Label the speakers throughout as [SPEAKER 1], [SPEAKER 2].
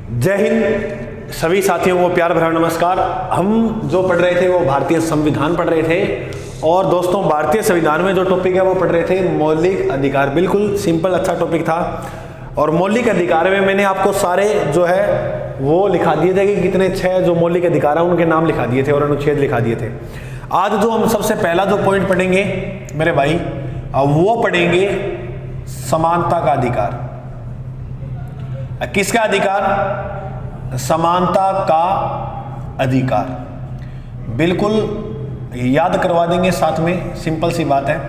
[SPEAKER 1] जय हिंद सभी साथियों को प्यार भरा नमस्कार। हम जो पढ़ रहे थे वो भारतीय संविधान पढ़ रहे थे और दोस्तों भारतीय संविधान में जो टॉपिक है वो पढ़ रहे थे मौलिक अधिकार। बिल्कुल सिंपल अच्छा टॉपिक था और मौलिक अधिकार में मैंने आपको सारे जो है वो लिखा दिए थे कि कितने 6 जो मौलिक अधिकार है उनके नाम लिखा दिए थे और अनुच्छेद लिखा दिए थे। आज जो हम सबसे पहला जो पॉइंट पढ़ेंगे मेरे भाई वो पढ़ेंगे समानता का अधिकार। किसका अधिकार? समानता का अधिकार। बिल्कुल याद करवा देंगे साथ में, सिंपल सी बात है।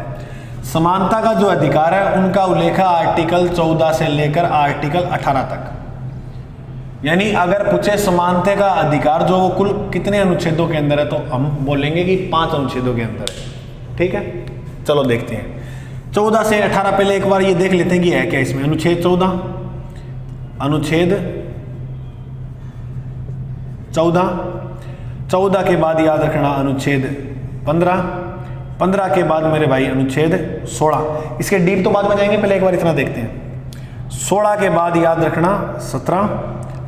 [SPEAKER 1] समानता का जो अधिकार है उनका उल्लेख आर्टिकल 14 से लेकर आर्टिकल 18 तक। यानी अगर पूछे समानता का अधिकार जो वो कुल कितने अनुच्छेदों के अंदर है तो हम बोलेंगे कि 5 अनुच्छेदों के अंदर है। ठीक है, चलो देखते हैं 14 से 18। पहले एक बार ये देख लेते हैं कि है क्या इसमें। अनुच्छेद 14 के बाद याद रखना अनुच्छेद 15 के बाद मेरे भाई अनुच्छेद 16। इसके डीप तो बाद में जाएंगे, पहले एक बार इतना देखते हैं। 16 के बाद याद रखना 17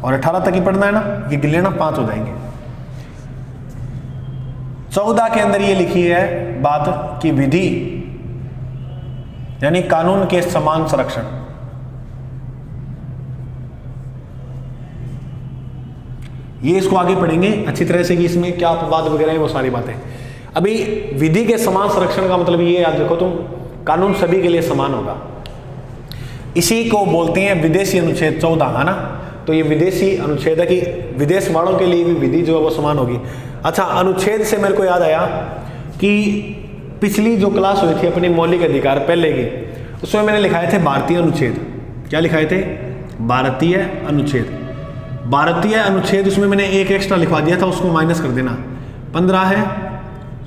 [SPEAKER 1] और 18 तक ही पढ़ना है ना, ये गिले ना 5 हो जाएंगे। 14 के अंदर ये लिखी है बात कि विधि यानी कानून के समान संरक्षण। ये इसको आगे पढ़ेंगे अच्छी तरह से कि इसमें क्या अपवाद वगैरह है वो सारी बातें। अभी विधि के समान संरक्षण का मतलब ये याद रखो तुम, कानून सभी के लिए समान होगा। इसी को बोलते हैं विदेशी अनुच्छेद 14, है ना। तो ये विदेशी अनुच्छेद है कि विदेश वालों के लिए भी विधि जो है वो समान होगी। अच्छा, अनुच्छेद से मेरे को याद आया कि पिछली जो क्लास हुई थी अपनी मौलिक अधिकार पहले की, उसमें मैंने लिखाए थे भारतीय अनुच्छेद। क्या लिखाए थे? भारतीय अनुच्छेद। भारतीय अनुच्छेद उसमें मैंने एक एक्स्ट्रा लिखवा दिया था, उसको माइनस कर देना। 15 है,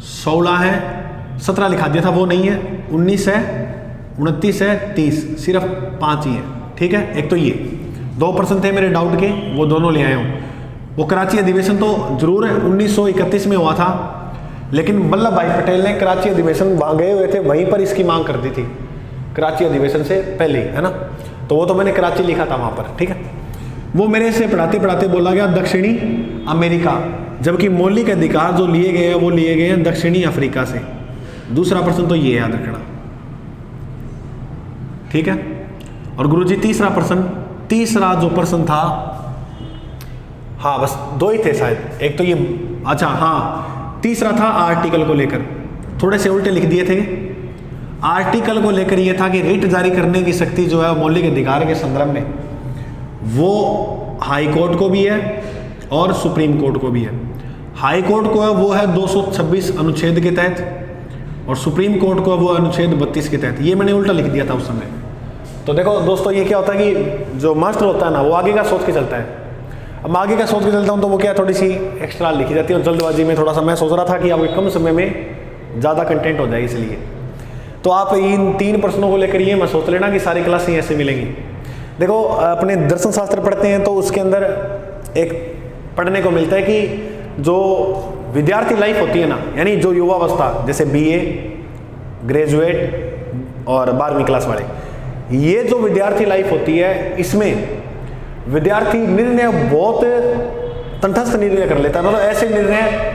[SPEAKER 1] 16 है, 17 लिखा दिया था, वो नहीं है। 19 है, 29 है, 30, सिर्फ 5 ही है। ठीक है, एक तो ये 2% थे मेरे डाउट के, वो दोनों ले आया हूँ। वो कराची अधिवेशन तो जरूर है 1931 में हुआ था, लेकिन वल्लभ भाई पटेल ने कराची अधिवेशन वहाँ गए हुए थे, वहीं पर इसकी मांग कर दी थी, कराची अधिवेशन से पहले, है ना। तो वो तो मैंने कराची लिखा था वहाँ पर। ठीक है, वो मेरे से पढ़ाते पढ़ाते बोला गया दक्षिणी अमेरिका, जबकि मौलिक अधिकार जो लिए गए हैं वो लिए गए हैं दक्षिणी अफ्रीका से। दूसरा प्रश्न तो ये याद रखना। ठीक है, और गुरुजी तीसरा जो प्रश्न था, हाँ बस 2 ही थे शायद, एक तो ये, अच्छा हाँ तीसरा था आर्टिकल को लेकर, थोड़े से उल्टे लिख दिए थे। आर्टिकल को लेकर ये था कि रिट जारी करने की शक्ति जो है मौलिक अधिकार के संदर्भ में वो हाई कोर्ट को भी है और सुप्रीम कोर्ट को भी है। हाई कोर्ट को है वो है 226 अनुच्छेद के तहत और सुप्रीम कोर्ट को वो अनुच्छेद 32 के तहत। ये मैंने उल्टा लिख दिया था उस समय। तो देखो दोस्तों, ये क्या होता है कि जो मास्टर होता है ना वो आगे का सोच के चलता है। अब आगे का सोच के चलता हूँ तो वो क्या थोड़ी सी एक्स्ट्रा लिखी जाती है और जल्दबाजी में थोड़ा सा मैं सोच रहा था कि आपके कम समय में ज़्यादा कंटेंट हो जाए, इसलिए। तो आप इन 3 प्रश्नों को लेकर ये मत सोच लेना कि सारी क्लासें ऐसे मिलेंगी। देखो, अपने दर्शन शास्त्र पढ़ते हैं तो उसके अंदर एक पढ़ने को मिलता है कि जो विद्यार्थी लाइफ होती है ना, यानी जो युवावस्था, जैसे BA, ग्रेजुएट और 12वीं क्लास वाले, ये जो विद्यार्थी लाइफ होती है इसमें विद्यार्थी निर्णय बहुत तटस्थ निर्णय कर लेता है। मतलब ऐसे निर्णय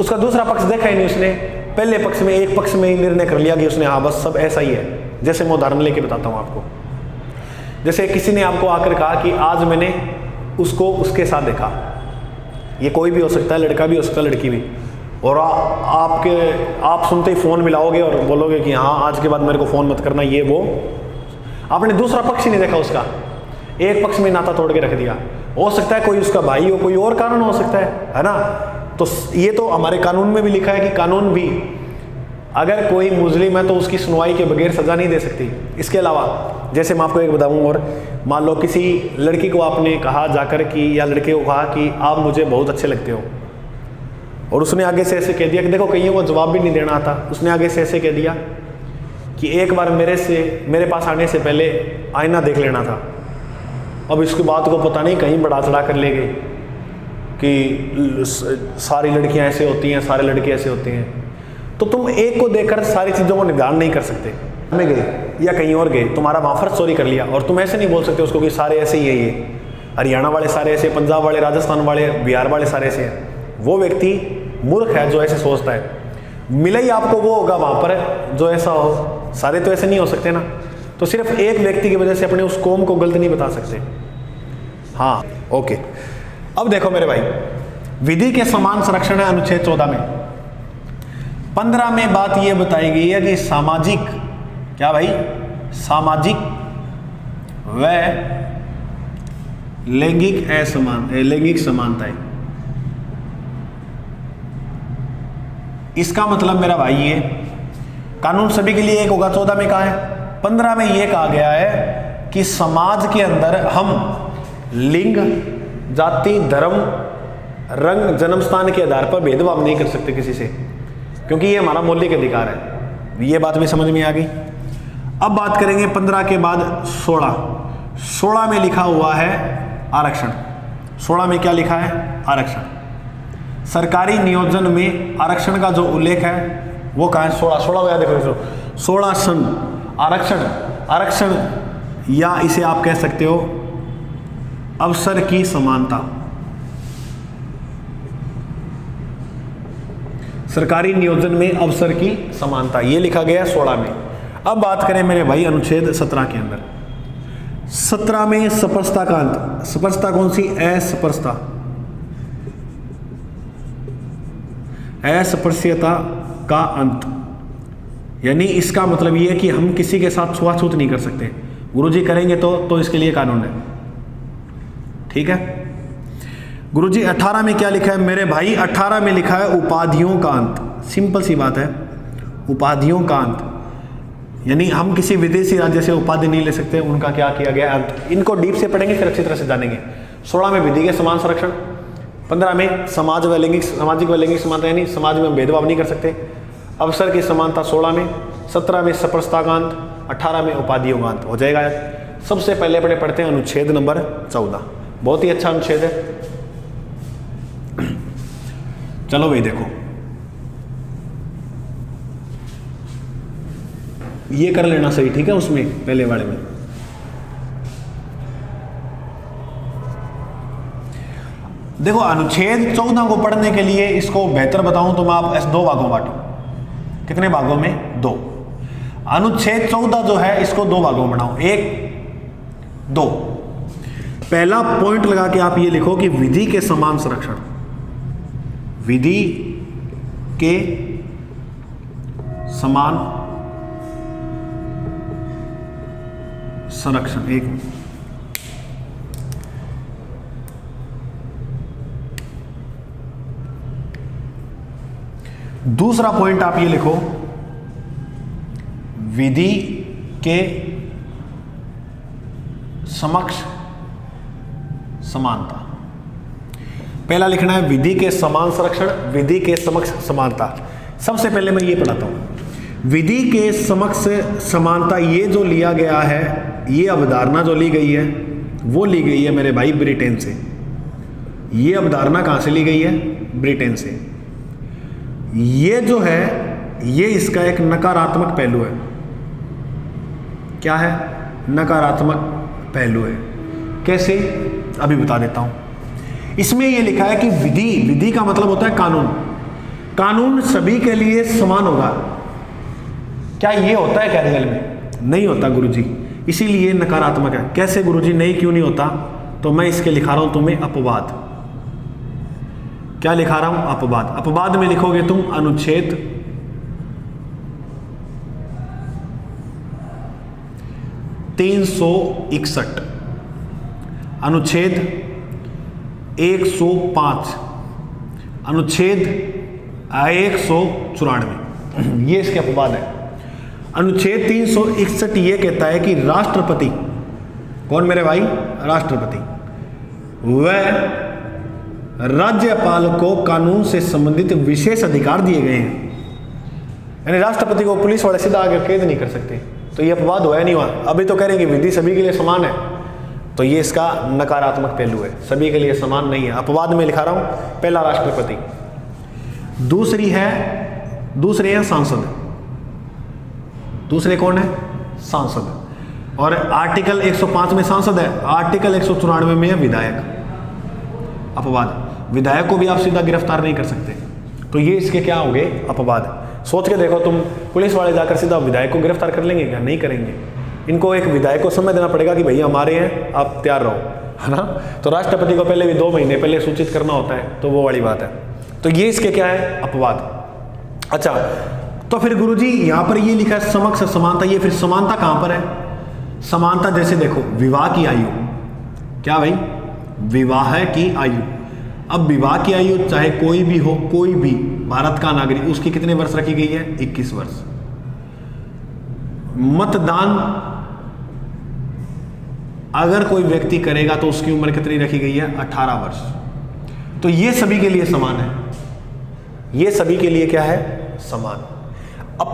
[SPEAKER 1] उसका दूसरा पक्ष देखा ही नहीं उसने, पहले पक्ष में एक पक्ष में ही निर्णय कर लिया कि उसने हाँ बस सब ऐसा ही है। जैसे मैं उदाहरण लेके बताता हूँ आपको। जैसे किसी ने आपको आकर कहा कि आज मैंने उसको उसके साथ देखा, ये कोई भी हो सकता है, लड़का भी हो सकता है, लड़की भी, और आप सुनते ही फ़ोन मिलाओगे और बोलोगे कि हाँ आज के बाद मेरे को फ़ोन मत करना, ये वो। आपने दूसरा पक्ष ही नहीं देखा उसका, एक पक्ष में नाता तोड़ के रख दिया। हो सकता है कोई उसका भाई हो, कोई और कारण हो सकता है ना। तो ये तो हमारे कानून में भी लिखा है कि कानून भी अगर कोई मुजरिम है तो उसकी सुनवाई के बगैर सजा नहीं दे सकती। इसके अलावा जैसे मैं आपको एक बताऊं, और मान लो किसी लड़की को आपने कहा जाकर कि, या लड़के को कहा कि आप मुझे बहुत अच्छे लगते हो, और उसने आगे से ऐसे कह दिया कि देखो कईयों को जवाब भी नहीं देना आता, उसने आगे से ऐसे कह दिया कि एक बार मेरे पास आने से पहले आईना देख लेना था। अब इसकी बात को पता नहीं कहीं बढ़ा चढ़ा कर ले गई कि सारी लड़कियां ऐसे होती हैं, सारे लड़के ऐसे होते हैं। तो तुम एक को देखकर सारी चीज़ों को निर्धारण नहीं कर सकते। में गए या कहीं और गए, तुम्हारा वहाँ फर्ज चोरी कर लिया और तुम ऐसे नहीं बोल सकते उसको कि सारे ऐसे ही है ये, हरियाणा वाले सारे ऐसे, पंजाब वाले, राजस्थान वाले, बिहार वाले सारे ऐसे हैं। वो व्यक्ति मूर्ख है जो ऐसे सोचता है। मिला ही आपको वो होगा वहाँ पर जो ऐसा हो, सारे तो ऐसे नहीं हो सकते ना। तो सिर्फ एक व्यक्ति की वजह से अपने उस कौम को गलत नहीं बता सकते। हाँ ओके, अब देखो मेरे भाई, विधि के समान संरक्षण है अनुच्छेद 14 में। 15 में बात यह बताई गई है कि सामाजिक, क्या भाई, सामाजिक व लैंगिक समानताएं। इसका मतलब मेरा भाई ये कानून सभी के लिए एक होगा। 14 में कहा है, 15 में यह कहा गया है कि समाज के अंदर हम लिंग, जाति, धर्म, रंग, जन्म स्थान के आधार पर भेदभाव नहीं कर सकते किसी से, क्योंकि ये हमारा मौलिक अधिकार है। ये बात भी समझ में आ गई। अब बात करेंगे 15 के बाद 16 में लिखा हुआ है आरक्षण। 16 में क्या लिखा है? आरक्षण। सरकारी नियोजन में आरक्षण का जो उल्लेख है वो कहाँ है? 16 याद देखो, 16 सन आरक्षण या इसे आप कह सकते हो अवसर की समानता। सरकारी नियोजन में अवसर की समानता, ये लिखा गया 16 में। अब बात करें मेरे भाई अनुच्छेद 17 के अंदर। 17 में स्पर्शता का अंत। स्पर्शता कौन सी? अस्पर्शता, अस्पृश्यता का अंत। यानी इसका मतलब ये है कि हम किसी के साथ छुआछूत नहीं कर सकते। गुरुजी करेंगे तो इसके लिए कानून है, ठीक है। गुरुजी 18 में क्या लिखा है मेरे भाई? 18 में लिखा है उपाधियों का अंत। सिंपल सी बात है, उपाधियों का अंत। यानी हम किसी विदेशी राज्य से उपाधि नहीं ले सकते, उनका क्या किया गया अंत। इनको डीप से पढ़ेंगे फिर अच्छी तरह से जानेंगे। 16 में विधि के समान संरक्षण, 15 में सामाजिक व लैंगिक समानता, यानी समाज में हम भेदभाव नहीं कर सकते। अवसर की समानता 16 में, 17 में स्पर्शता का अंत, 18 में उपाधियों का अंत। हो जाएगा यार। सबसे पहले अपने पढ़ते हैं अनुच्छेद नंबर 14। बहुत ही अच्छा अनुच्छेद है। चलो भाई देखो, ये कर लेना सही, ठीक है। उसमें पहले वाले में देखो, अनुच्छेद 14 को पढ़ने के लिए इसको बेहतर बताऊं तो मैं आप ऐसे 2 भागों में बांटूं। कितने भागों में? 2। अनुच्छेद 14 जो है इसको 2 भागों में बनाओ, 1, 2। पहला पॉइंट लगा के आप ये लिखो कि विधि के समान संरक्षण, विधि के समान संरक्षण। एक दूसरा पॉइंट आप ये लिखो, विधि के समक्ष समानता। पहला लिखना है विधि के समान संरक्षण, विधि के समक्ष समानता। सबसे पहले मैं ये पढ़ाता हूं। विधि के समक्ष समानता, ये जो लिया गया है, ये अवधारणा जो ली गई है वो ली गई है मेरे भाई ब्रिटेन से। ये अवधारणा कहां से ली गई है? ब्रिटेन से। ये जो है ये इसका एक नकारात्मक पहलू है। क्या है? नकारात्मक पहलू है। कैसे? अभी बता देता हूं। इसमें ये लिखा है कि विधि का मतलब होता है कानून। कानून सभी के लिए समान होगा। क्या ये होता है क्या रियल में? नहीं होता गुरुजी, इसीलिए नकारात्मक है। कैसे गुरुजी? नहीं, क्यों नहीं होता? तो मैं इसके लिखा रहा हूं तुम्हें अपवाद। क्या लिखा रहा हूं? अपवाद। अपवाद में लिखोगे तुम अनुच्छेद 361, अनुच्छेद 105, अनुच्छेद 194, ये इसके अपवाद है। अनुच्छेद 361 ये कहता है कि राष्ट्रपति, कौन मेरे भाई? राष्ट्रपति, वह राज्यपाल को कानून से संबंधित विशेष अधिकार दिए गए हैं। यानी राष्ट्रपति को पुलिस वाले सीधा आगे कैद नहीं कर सकते। तो ये अपवाद हुआ नहीं हुआ? अभी तो कह रहे हैं कि विधि सभी के लिए समान है, तो ये इसका नकारात्मक पहलू है। सभी के लिए समान नहीं है। अपवाद में लिखा रहा हूं, पहला राष्ट्रपति, दूसरे हैं सांसद। दूसरे कौन है? सांसद। और आर्टिकल 105 में सांसद है, आर्टिकल 194 में है विधायक। अपवाद, विधायक को भी आप सीधा गिरफ्तार नहीं कर सकते। तो ये इसके क्या हो गए? अपवाद। सोच के देखो, तुम पुलिस वाले जाकर सीधा विधायक को गिरफ्तार कर लेंगे क्या? नहीं करेंगे। इनको एक विधायक को समय देना पड़ेगा कि भैया हमारे हैं, आप तैयार रहो, है ना। तो राष्ट्रपति को पहले भी 2 महीने पहले सूचित करना होता है, तो वो वाली बात है। तो ये इसके क्या है? अपवाद। अच्छा, तो फिर गुरुजी यहाँ पर ये लिखा है समक्ष समानता, ये फिर समानता कहाँ पर है? समानता जैसे देखो, विवाह की आयु, क्या भाई? विवाह की आयु। अब विवाह की आयु चाहे कोई भी हो, कोई भी भारत का नागरिक, उसकी कितने वर्ष रखी गई है? 21 वर्ष। मतदान अगर कोई व्यक्ति करेगा तो उसकी उम्र कितनी रखी गई है? 18 वर्ष। तो ये सभी के लिए समान है, ये सभी के लिए क्या है? समान। अब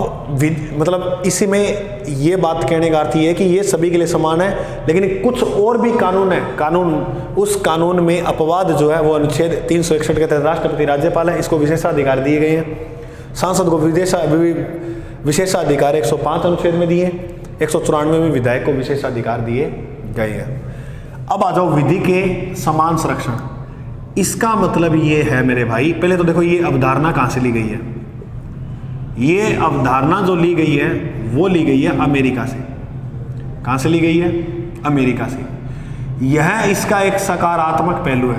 [SPEAKER 1] मतलब इसी में ये बात कहने का अर्थ ये है कि ये सभी के लिए समान है, लेकिन कुछ और भी कानून है। कानून, उस कानून में अपवाद जो है वो अनुच्छेद 361 के तहत राष्ट्रपति राज्यपाल है, इसको विशेषाधिकार दिए गए हैं। सांसद को विशेषाधिकार 105 अनुच्छेद में दिए, 194 में विधायक को विशेषाधिकार दिए गए हैं। अब आ जाओ विधि के समान संरक्षण। इसका मतलब ये है मेरे भाई, पहले तो देखो ये अवधारणा कहाँ से ली गई है? ये अवधारणा जो ली गई है वो ली गई है अमेरिका से। कहाँ से ली गई है? अमेरिका से। यह इसका एक सकारात्मक पहलू है।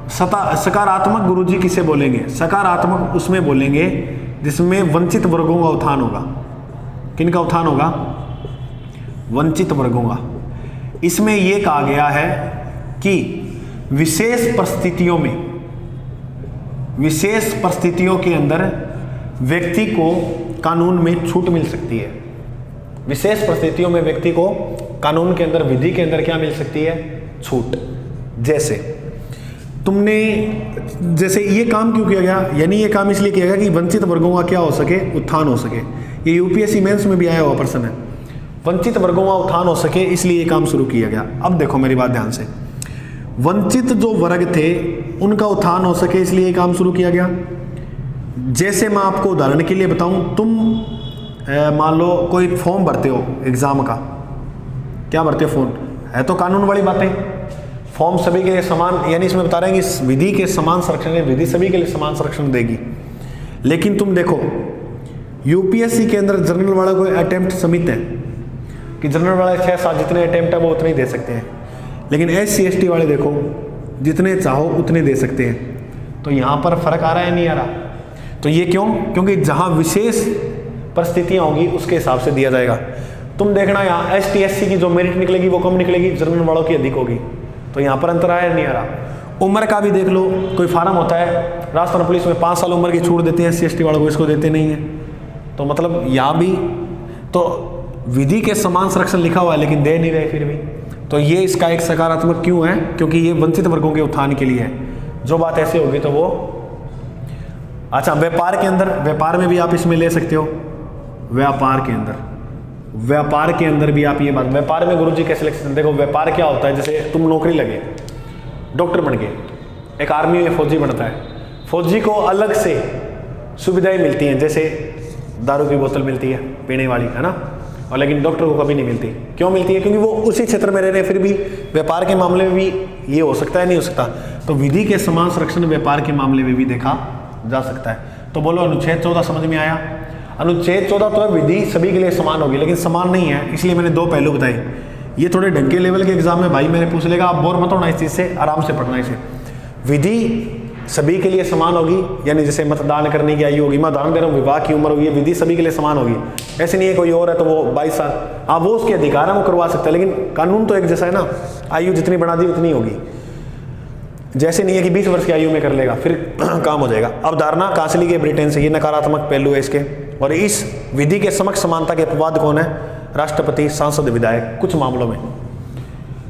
[SPEAKER 1] सकारात्मक गुरुजी किसे बोलेंगे? सकारात्मक उसमें बोलेंगे जिसमें वंचित वर्गों का उत्थान होगा। किनका उत्थान होगा? वंचित वर्गों का। इसमें यह कहा गया है कि विशेष परिस्थितियों के अंदर व्यक्ति को कानून में छूट मिल सकती है। विशेष परिस्थितियों में व्यक्ति को कानून के अंदर, विधि के अंदर क्या मिल सकती है? छूट। जैसे तुमने, जैसे ये काम क्यों किया गया? यानी ये काम इसलिए किया गया कि वंचित वर्गों का क्या हो सके? उत्थान हो सके। ये यूपीएससी मेंस में भी आया हुआ प्रश्न है। वंचित वर्गों का उत्थान हो सके इसलिए ये काम शुरू किया गया। अब देखो मेरी बात ध्यान से, वंचित जो वर्ग थे उनका उत्थान हो सके इसलिए ये काम शुरू किया गया। जैसे मैं आपको उदाहरण के लिए बताऊं, तुम मान लो कोई फॉर्म भरते हो एग्जाम का, क्या भरते हो? फॉर्म है तो कानून वाली बातें। फॉर्म सभी के लिए समान, यानी इसमें बता रहे हैं कि विधि के समान संरक्षण, विधि सभी के लिए समान संरक्षण देगी। लेकिन तुम देखो यूपीएससी के अंदर जनरल वाला कोई अटेम्प्ट सीमित है कि जनरल वाले 6-7 जितने अटेम्प्ट है वो उतने ही दे सकते हैं, लेकिन SC/ST वाले देखो जितने चाहो उतने दे सकते हैं। तो यहाँ पर फर्क आ रहा है, नहीं आ रहा? तो ये क्यों? क्योंकि जहाँ विशेष परिस्थितियाँ होंगी उसके हिसाब से दिया जाएगा। तुम देखना यहाँ ST/SC की जो मेरिट निकलेगी वो कम निकलेगी, जनरल वालों की अधिक होगी। तो यहाँ पर अंतर आया, नहीं आ रहा? उम्र का भी देख लो, कोई फार्म होता है राजस्थान पुलिस में 5 साल उम्र की छूट देते हैं SC/ST वालों को, इसको देते नहीं है। तो मतलब यहाँ भी तो विधि के समान संरक्षण लिखा हुआ है लेकिन दे नहीं रहे फिर भी। तो ये इसका एक सकारात्मक क्यों है? क्योंकि ये वंचित वर्गों के उत्थान के लिए है। जो बात ऐसे होगी तो वो, अच्छा व्यापार के अंदर, व्यापार में भी आप इसमें ले सकते हो। व्यापार के अंदर भी आप ये बात, व्यापार में गुरुजी कैसे लिख सकते हैं? देखो व्यापार क्या होता है, जैसे तुम नौकरी लगे, डॉक्टर बन गए, एक आर्मी में फौजी बनता है, फौजी को अलग से सुविधाएं मिलती हैं, जैसे दारू की बोतल मिलती है पीने वाली, है ना, और लेकिन डॉक्टर को कभी नहीं मिलती। क्यों मिलती है? क्योंकि वो उसी क्षेत्र में रह रहे हैं। फिर भी व्यापार के मामले में भी ये हो सकता है, नहीं हो सकता? तो विधि के समान संरक्षण व्यापार के मामले में भी देखा जा सकता है। तो बोलो अनुच्छेद 14 समझ में आया? अनुच्छेद 14 तो विधि सभी के लिए समान होगी, लेकिन समान नहीं है, इसलिए मैंने 2 पहलू बताए। ये थोड़े ढंग के लेवल के एग्जाम में भाई मैंने पूछ लेगा, आप बोर मत होना इस चीज़ से, आराम से पढ़ना इसे। विधि सभी के लिए समान होगी, यानी जैसे मतदान करने की आयु होगी, मैं उदाहरण दे रहा हूँ, विवाह की उम्र होगी, विधि सभी के लिए समान होगी। ऐसे नहीं है कोई और है तो वो 22 साल, हाँ वो उसके अधिकार है, वो करवा सकता है, लेकिन कानून तो एक जैसा है ना, आयु जितनी बढ़ा दी उतनी होगी। जैसे नहीं है कि 20 वर्ष की आयु में कर लेगा फिर काम हो जाएगा। अवधारणा कहाँ से ली गई? ब्रिटेन से। ये नकारात्मक पहलू है इसके। और इस विधि के समक्ष समानता के अपवाद कौन है? राष्ट्रपति, सांसद, विधायक। कुछ मामलों में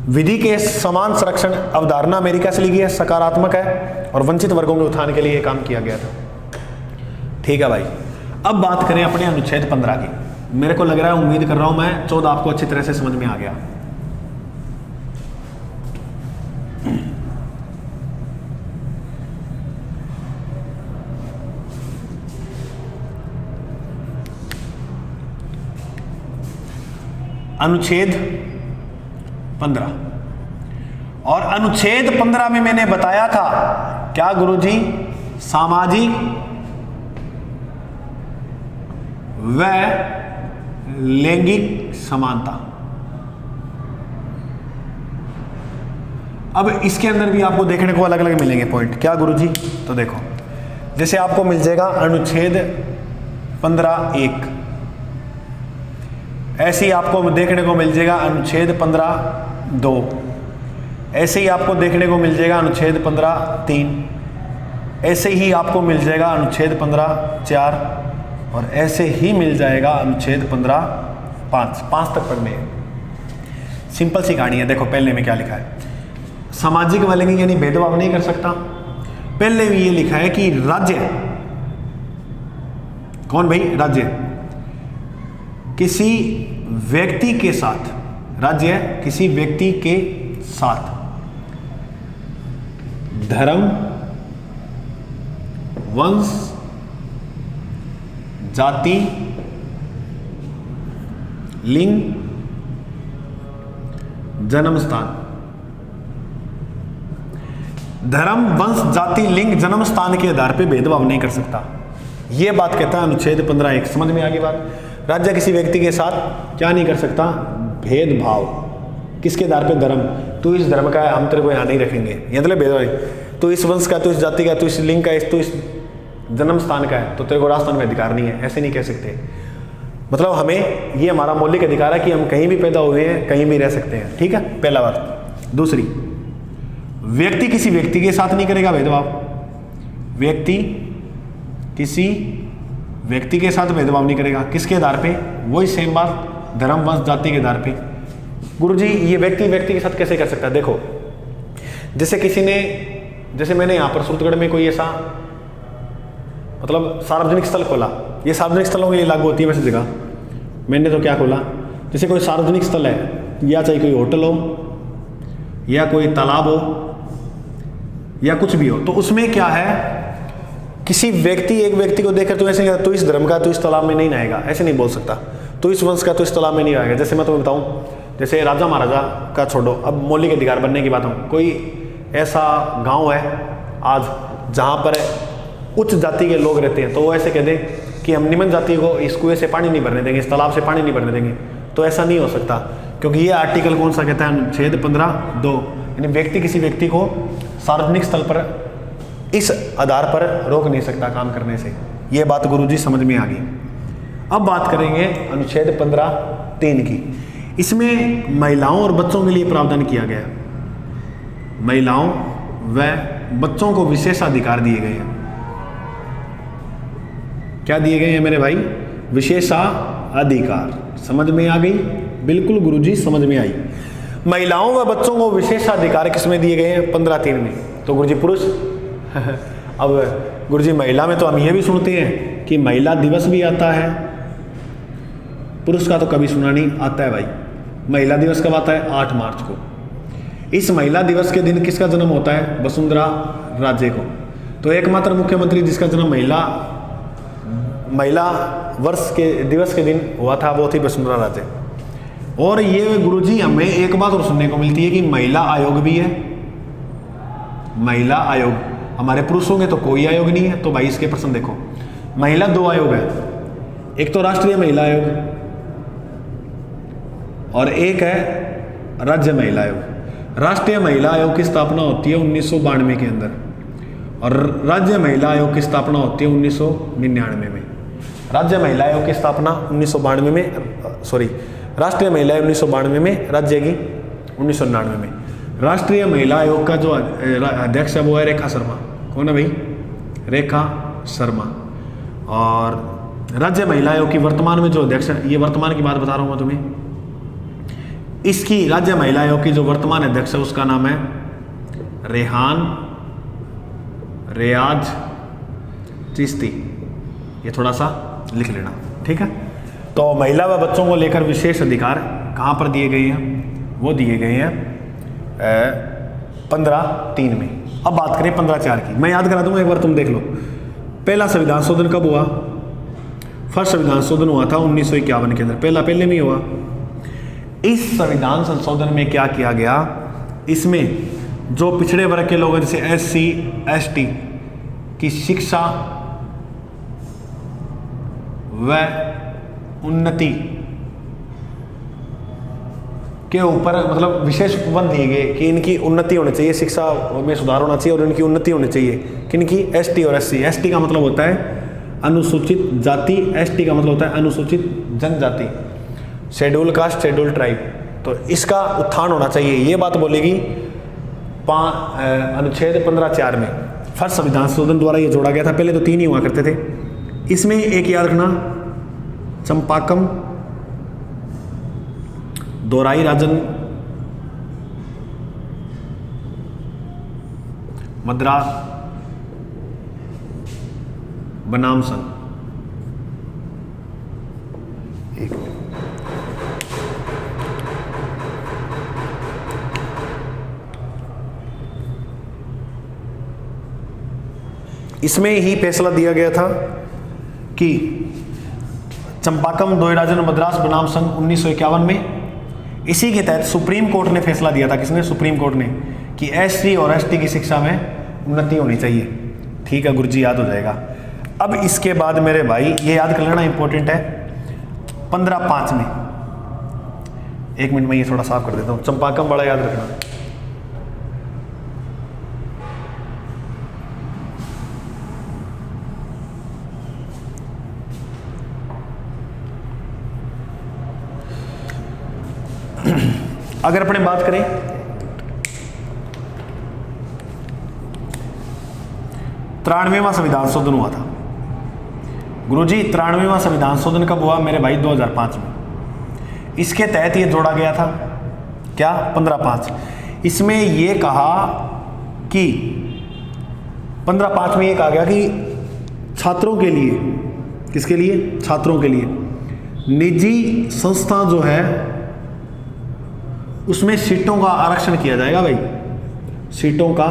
[SPEAKER 1] विधि के समान संरक्षण अवधारणा अमेरिका से ली गई है, सकारात्मक है, और वंचित वर्गों के उत्थान के लिए काम किया गया था। ठीक है भाई, अब बात करें अपने अनुच्छेद 15 की। मेरे को लग रहा है, उम्मीद कर रहा हूं मैं 14 आपको अच्छी तरह से समझ में आ गया। अनुच्छेद 15। और अनुच्छेद 15 में मैंने बताया था क्या गुरुजी, सामाजिक व लैंगिक समानता। अब इसके अंदर भी आपको देखने को अलग अलग मिलेंगे पॉइंट। क्या गुरुजी, तो देखो जैसे आपको मिल जाएगा अनुच्छेद 15(1), ऐसे ही आपको देखने को मिल जाएगा अनुच्छेद 15(2), ऐसे ही आपको देखने को मिल जाएगा अनुच्छेद 15(3), ऐसे ही आपको मिल जाएगा अनुच्छेद 15(4), और ऐसे ही मिल जाएगा अनुच्छेद 15(5). 5 तक पढ़ने हैं। सिंपल सी कहानी है। देखो पहले में क्या लिखा है, सामाजिक व लैंगिक यानी भेदभाव नहीं कर सकता। पहले भी ये लिखा है कि राज्य, कौन भाई, राज्य किसी व्यक्ति के साथ, राज्य किसी व्यक्ति के साथ धर्म, वंश, जाति, लिंग, जन्म स्थान, धर्म, वंश, जाति, लिंग, जन्म स्थान के आधार पे भेदभाव नहीं कर सकता। यह बात कहता है अनुच्छेद 15(1). समझ में आ गई बात। राज्य किसी व्यक्ति के साथ क्या नहीं कर सकता, भेदभाव। किसके आधार पे, धर्म, तू इस धर्म का है हम तेरे को यहां नहीं रखेंगे, ये मतलब भेदभाव। तू इस वंश का, तू इस जाति का, तू इस लिंग का, तू इस जन्म स्थान का है तो तेरे को राजस्थान में अधिकार नहीं है, ऐसे नहीं कह सकते। मतलब हमें ये हमारा मौलिक अधिकार है कि हम कहीं भी पैदा हुए हैं, कहीं भी रह सकते हैं। ठीक है, पहला बात। दूसरी, व्यक्ति किसी व्यक्ति के साथ नहीं करेगा भेदभाव। व्यक्ति किसी व्यक्ति के साथ भेदभाव नहीं करेगा। किसके आधार पे, वही सेम बात, धर्म, वंश, जाति के आधार पे। गुरुजी ये व्यक्ति व्यक्ति के साथ कैसे कर सकता है? देखो जैसे किसी ने, जैसे मैंने यहाँ पर सूरतगढ़ में कोई ऐसा मतलब सार्वजनिक स्थल खोला, ये सार्वजनिक स्थलों के लिए लागू होती है वैसे जगह। मैंने तो क्या खोला, जैसे कोई सार्वजनिक स्थल है, या चाहे कोई होटल हो या कोई तालाब हो या कुछ भी हो, तो उसमें क्या है, किसी व्यक्ति, एक व्यक्ति को देखकर तो ऐसे तो इस धर्म का तो इस तालाब में नहीं नहाएगा, ऐसे नहीं बोल सकता। तो इस वंश का तो इस तालाब में नहीं आएगा। जैसे मैं तुम्हें बताऊं, जैसे राजा महाराजा का छोड़ो, अब मौलिक अधिकार बनने की बात हो, कोई ऐसा गांव है आज जहां पर उच्च जाति के लोग रहते हैं, तो वो ऐसे कह दें कि हम निम्न जाति को इस कुएं से पानी नहीं भरने देंगे, इस तालाब से पानी नहीं भरने देंगे, तो ऐसा नहीं हो सकता। क्योंकि ये आर्टिकल कौन सा कहता है, अनुच्छेद 15(2), यानी व्यक्ति किसी व्यक्ति को सार्वजनिक स्थल पर इस आधार पर रोक नहीं सकता काम करने से। ये बात गुरुजी समझ में आ गई। अब बात करेंगे अनुच्छेद 15(3) की। इसमें महिलाओं और बच्चों के लिए प्रावधान किया गया। महिलाओं व बच्चों को विशेषाधिकार दिए गए हैं। क्या दिए गए हैं मेरे भाई? विशेषाधिकार। समझ में आ गई? बिल्कुल गुरुजी समझ में आई। महिलाओं व बच्चों को विशेषाधिकार किसमें दिए गए हैं? 15(3) में। तो गुरुजी पुरुष अब गुरुजी महिला में तो हम ये भी सुनते हैं कि महिला दिवस भी आता है, पुरुष का तो कभी सुना नहीं। आता है भाई। महिला दिवस कब आता है? 8 मार्च को। इस महिला दिवस के दिन किसका जन्म होता है? वसुंधरा राजे को। तो एकमात्र मुख्यमंत्री जिसका जन्म महिला वर्ष के दिवस के दिन हुआ था वो थी वसुंधरा राजे। और ये गुरुजी हमें एक बात और सुनने को मिलती है कि महिला आयोग भी है। महिला आयोग, हमारे पुरुषों के तो कोई आयोग नहीं है। तो भाई इसके प्रश्न देखो, महिला 2 आयोग है, एक तो राष्ट्रीय महिला आयोग और एक है राज्य महिला आयोग। राष्ट्रीय महिला आयोग की स्थापना होती है 1992 के अंदर और राज्य महिला आयोग की स्थापना होती है 1999 में। राज्य महिला आयोग की स्थापना 1992 में, सॉरी राष्ट्रीय महिला आयोग 1992 में, राज्य की 1999 में। राष्ट्रीय महिला आयोग का जो अध्यक्ष है वो है रेखा शर्मा। कौन है भाई? रेखा शर्मा। और राज्य महिला आयोग की वर्तमान में जो अध्यक्ष है, ये वर्तमान की बात बता रहा हूँ मैं तुम्हें, इसकी राज्य महिला आयोग की जो वर्तमान अध्यक्ष है उसका नाम है रेहान रियाज चिश्ती। ये थोड़ा सा लिख लेना, ठीक है। तो महिला व बच्चों को लेकर विशेष अधिकार कहाँ पर दिए गए हैं? वो दिए गए हैं 15(3) में। अब बात करें 15(4) की। मैं याद करा दूंगा एक बार, तुम देख लो। पहला संविधान शोधन कब हुआ? फर्स्ट संविधान शोधन हुआ था 1951 के अंदर, पहले में ही हुआ। इस संविधान संशोधन में क्या किया गया, इसमें जो पिछड़े वर्ग के लोग हैं जैसे SC ST की शिक्षा व उन्नति के ऊपर मतलब विशेष उपबंध दिए गए कि इनकी उन्नति होनी चाहिए, शिक्षा में सुधार होना चाहिए और इनकी उन्नति होनी चाहिए। किनकी? ST और SC। ST का मतलब होता है अनुसूचित जाति, ST का मतलब होता है अनुसूचित जनजाति, शेड्यूल कास्ट, शेड्यूल ट्राइब। तो इसका उत्थान होना चाहिए, ये बात बोलेगी अनुच्छेद 15(4) में। फर्स्ट संविधान संशोधन द्वारा ये जोड़ा गया था, पहले तो 3 ही हुआ करते थे। इसमें एक याद रखना, चंपाकम, दोराई राजन, मद्रास बनाम संघ। एक मिनट, इसमें ही फैसला दिया गया था कि चंपाकम, दोराई मद्रास बनाम संघ 1951 में। इसी के तहत सुप्रीम कोर्ट ने फैसला दिया था, किसने? सुप्रीम कोर्ट ने, कि SC और ST की शिक्षा में उन्नति होनी चाहिए। ठीक है गुरुजी, याद हो जाएगा। अब इसके बाद मेरे भाई ये याद कर लेना, इंपॉर्टेंट है, 15(5) में, एक मिनट में ये थोड़ा साफ कर देता हूँ, चंपाकम बड़ा याद रखना। अगर अपने बात करें तिरानवेवां संविधान संशोधन हुआ था गुरुजी, 93वां संविधान संशोधन कब हुआ मेरे भाई? 2005 में। इसके तहत ये जोड़ा गया था क्या? 15(5). इसमें ये कहा कि 15(5) में ये कहा गया कि छात्रों के लिए, किसके लिए? छात्रों के लिए निजी संस्था जो है उसमें सीटों का आरक्षण किया जाएगा भाई, सीटों का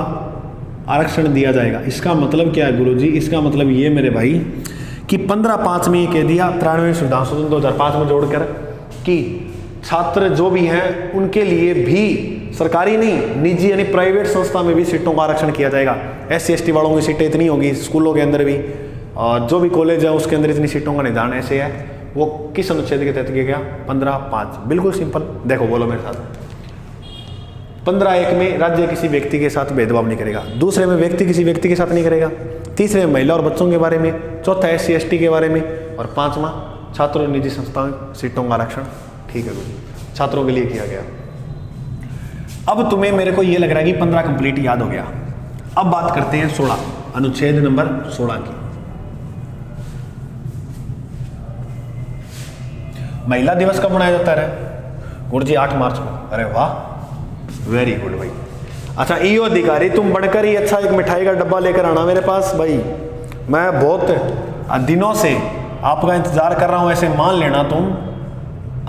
[SPEAKER 1] आरक्षण दिया जाएगा। इसका मतलब क्या है गुरुजी? इसका मतलब ये मेरे भाई कि 15(5) में ये कह दिया, 93वें संविधान संशोधन 2005 में जोड़कर, कि छात्र जो भी हैं उनके लिए भी सरकारी नहीं, निजी यानी प्राइवेट संस्था में भी सीटों का आरक्षण किया जाएगा। SC ST वालों की सीटें इतनी होगी, स्कूलों के अंदर भी, और जो भी कॉलेज है उसके अंदर इतनी सीटों का निर्धारण ऐसे है। वो किस अनुच्छेद के तहत किया गया? 15(5). बिल्कुल सिंपल, देखो बोलो मेरे साथ। 15(1) में राज्य किसी व्यक्ति के साथ भेदभाव नहीं करेगा, दूसरे में व्यक्ति किसी व्यक्ति के साथ नहीं करेगा, तीसरे में महिला और बच्चों के बारे में, चौथा SC ST के बारे में, और 5वां छात्रों और निजी संस्थाओं सीटों का आरक्षण। ठीक है गुरु, छात्रों के लिए किया गया। अब तुम्हें मेरे को ये लग रहा है कि 15 कंप्लीट याद हो गया। अब बात करते हैं 16, अनुच्छेद नंबर 16 की। महिला दिवस कब मनाया जाता है गुरु जी? 8 मार्च को। अरे वाह, वेरी गुड भाई। अच्छा ईओ अधिकारी, तुम बढ़कर ही अच्छा एक मिठाई का डब्बा लेकर आना मेरे पास भाई। मैं बहुत दिनों से आपका इंतजार कर रहा हूं, ऐसे मान लेना तुम।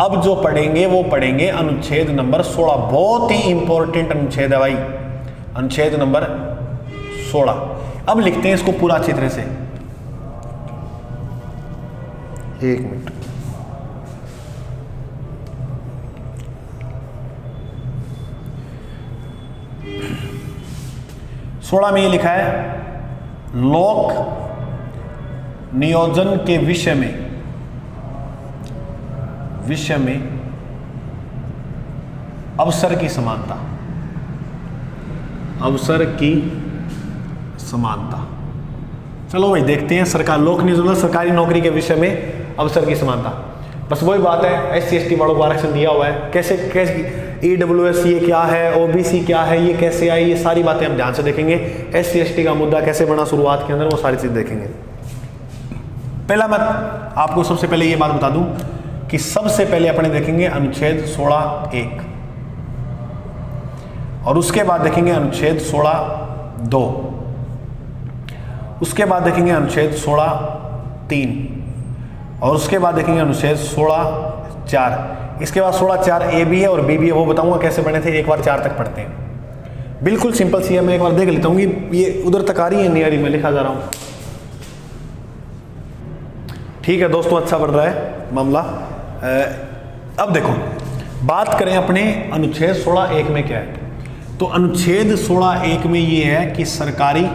[SPEAKER 1] अब जो पढ़ेंगे वो पढ़ेंगे अनुच्छेद नंबर 16, बहुत ही इंपॉर्टेंट अनुच्छेद है भाई, अनुच्छेद नंबर 16। अब लिखते हैं इसको पूरा अच्छी तरह से। एक मिनट, सोलह में ये लिखा है, लोक नियोजन के विषय में अवसर की समानता, अवसर की समानता। चलो भाई देखते हैं, सरकार लोक नियोजन सरकारी नौकरी के विषय में अवसर की समानता। बस वही बात है, SC ST वालों को आरक्षण दिया हुआ है, कैसे कैसे EWS ये क्या है, OBC क्या है, ये कैसे आई, ये सारी बातें हम ध्यान से देखेंगे। SC ST का मुद्दा कैसे बना शुरुआत के अंदर, वो सारी चीज देखेंगे। पहला मैं आपको सबसे पहले ये बात बता दूं कि सबसे पहले अपने देखेंगे अनुच्छेद 16(1) और उसके बाद देखेंगे अनुच्छेद 16(2), उसके बाद देखेंगे अनुच्छेद 16(3) और उसके बाद देखेंगे अनुच्छेद 16(4). इसके बाद 16(4) A भी है और B भी है, वो बताऊंगा कैसे बने थे, एक बार 4 तक पढ़ते हैं। बिल्कुल सिंपल सी है, मैं एक बार देख लेता हूँ कि ये उधर तक आ रही है नहीं आ रही, मैं लिखा जा रहा हूँ। ठीक है दोस्तों, अच्छा बढ़ रहा है मामला। अब देखो बात करें अपने अनुच्छेद 16(1) में क्या है, तो अनुच्छेद 16(1) में ये है कि सरकारी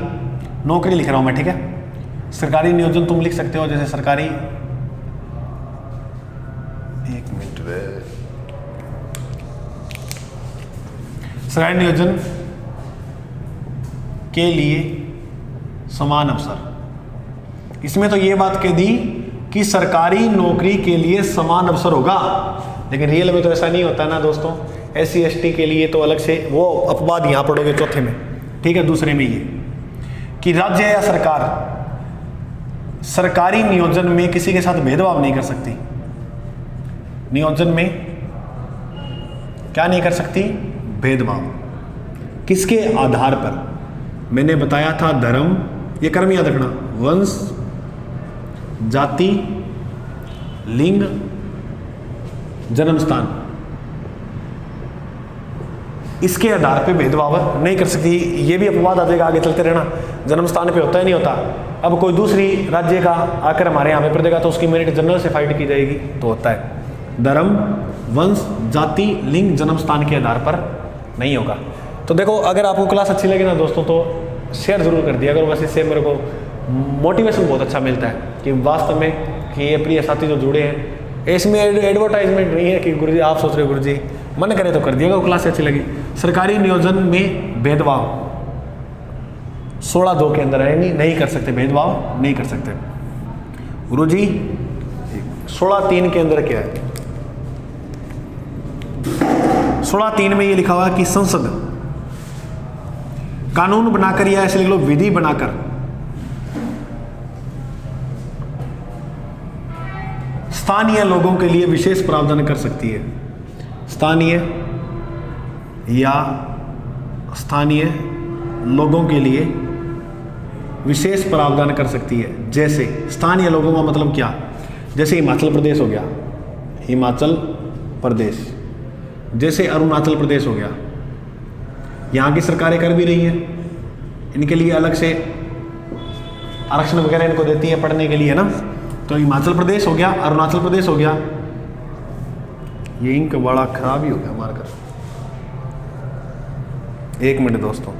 [SPEAKER 1] नौकरी लिख रहा हूं मैं, ठीक है। सरकारी नियोजन तुम लिख सकते हो, जैसे सरकारी, एक मिनट, सरकारी नियोजन के लिए समान अवसर। इसमें तो ये बात कह दी कि सरकारी नौकरी के लिए समान अवसर होगा, लेकिन रियल में तो ऐसा नहीं होता ना दोस्तों। SC ST के लिए तो अलग से वो अपवाद यहां पढ़ोगे चौथे में, ठीक है। दूसरे में ये कि राज्य या सरकार सरकारी नियोजन में किसी के साथ भेदभाव नहीं कर सकती। नियोजन में क्या नहीं कर सकती? भेदभाव। किसके आधार पर? मैंने बताया था धर्म, ये कर्म याद रखना, वंश, जाति, लिंग, जन्म स्थान, इसके आधार पे भेदभाव नहीं कर सकती। ये भी अपवाद आ जाएगा, आगे चलते रहना। जन्म स्थान पे होता है नहीं होता। अब कोई दूसरी राज्य का आकर हमारे यहाँ पे पढ़ेगा तो उसकी मेरिट जनरल से फाइट की जाएगी, तो होता है। धर्म, वंश, जाति, लिंग, जन्म स्थान के आधार पर नहीं होगा। तो देखो, अगर आपको क्लास अच्छी लगे ना दोस्तों तो शेयर जरूर कर दिया करो। बस इससे मेरे को मोटिवेशन बहुत अच्छा मिलता है कि वास्तव में कि ये प्रिय साथी जो जुड़े हैं, इसमें एडवर्टाइजमेंट नहीं है कि गुरुजी आप सोच रहे हो गुरुजी मन करे तो कर दिएगा, वो क्लास अच्छी लगी। सरकारी नियोजन में भेदभाव 16(2) के अंदर है, नहीं कर सकते, भेदभाव नहीं कर सकते। गुरुजी 16(3) के अंदर क्या है? 16(3) में ये लिखा हुआ है कि संसद कानून बनाकर, या ऐसे लिख लो विधि बनाकर, स्थानीय लोगों के लिए विशेष प्रावधान कर सकती है। स्थानीय या स्थानीय लोगों के लिए विशेष प्रावधान कर सकती है। जैसे स्थानीय लोगों का मतलब क्या? जैसे हिमाचल प्रदेश हो गया, हिमाचल प्रदेश, जैसे अरुणाचल प्रदेश हो गया, यहाँ की सरकारें कर भी रही हैं, इनके लिए अलग से आरक्षण वगैरह इनको देती है पढ़ने के लिए ना। तो हिमाचल प्रदेश हो गया, अरुणाचल प्रदेश हो गया। ये इंक बड़ा खराब ही हो गया मार्कर, एक मिनट दोस्तों।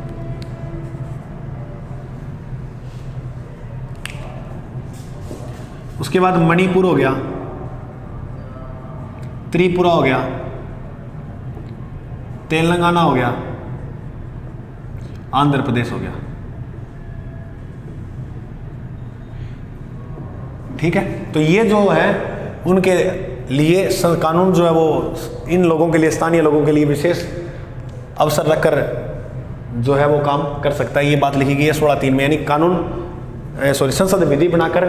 [SPEAKER 1] उसके बाद मणिपुर हो गया, त्रिपुरा हो गया, तेलंगाना हो गया, आंध्र प्रदेश हो गया। ठीक है, तो ये जो है उनके लिए कानून जो है वो इन लोगों के लिए, स्थानीय लोगों के लिए विशेष अवसर रखकर जो है वो काम कर सकता है। ये बात लिखी गई है 16(3) में, यानी कानून संसद विधि बनाकर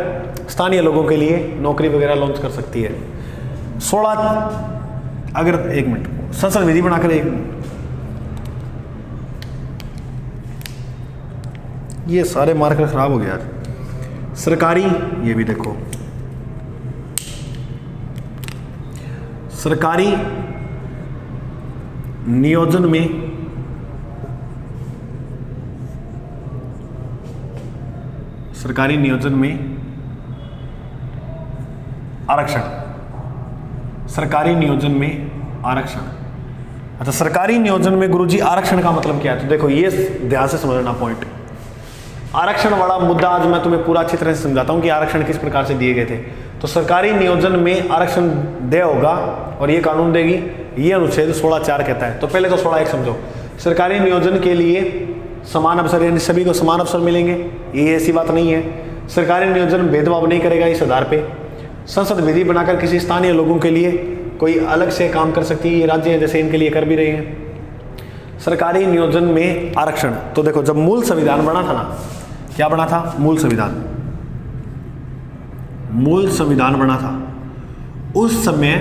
[SPEAKER 1] स्थानीय लोगों के लिए नौकरी वगैरह लॉन्च कर सकती है। 16 अगर एक मिनट संसद विधि बनाकर, एक मिनट, ये सारे मार्कर खराब हो गया यार। सरकारी, ये भी देखो, सरकारी नियोजन में आरक्षण, सरकारी नियोजन में आरक्षण। अच्छा, सरकारी नियोजन में गुरुजी आरक्षण का मतलब क्या है? तो देखो, ये ध्यान से समझना पॉइंट। आरक्षण वाला मुद्दा आज मैं तुम्हें पूरा अच्छी तरह से समझाता हूं कि आरक्षण किस प्रकार से दिए गए थे। तो सरकारी नियोजन में आरक्षण दे होगा और ये कानून देगी, ये अनुच्छेद 16(4) कहता है। तो पहले तो 16(1) समझो। सरकारी नियोजन के लिए समान अवसर, यानी सभी को समान अवसर मिलेंगे, ये ऐसी बात नहीं है। सरकारी नियोजन भेदभाव नहीं करेगा इस आधार पे। संसद विधि बनाकर किसी स्थानीय लोगों के लिए कोई अलग से काम कर सकती है, ये राज्य है जैसे इनके लिए कर भी रहे हैं। सरकारी नियोजन में आरक्षण, तो देखो जब मूल संविधान बना था ना, क्या बना था? मूल संविधान बना था, उस समय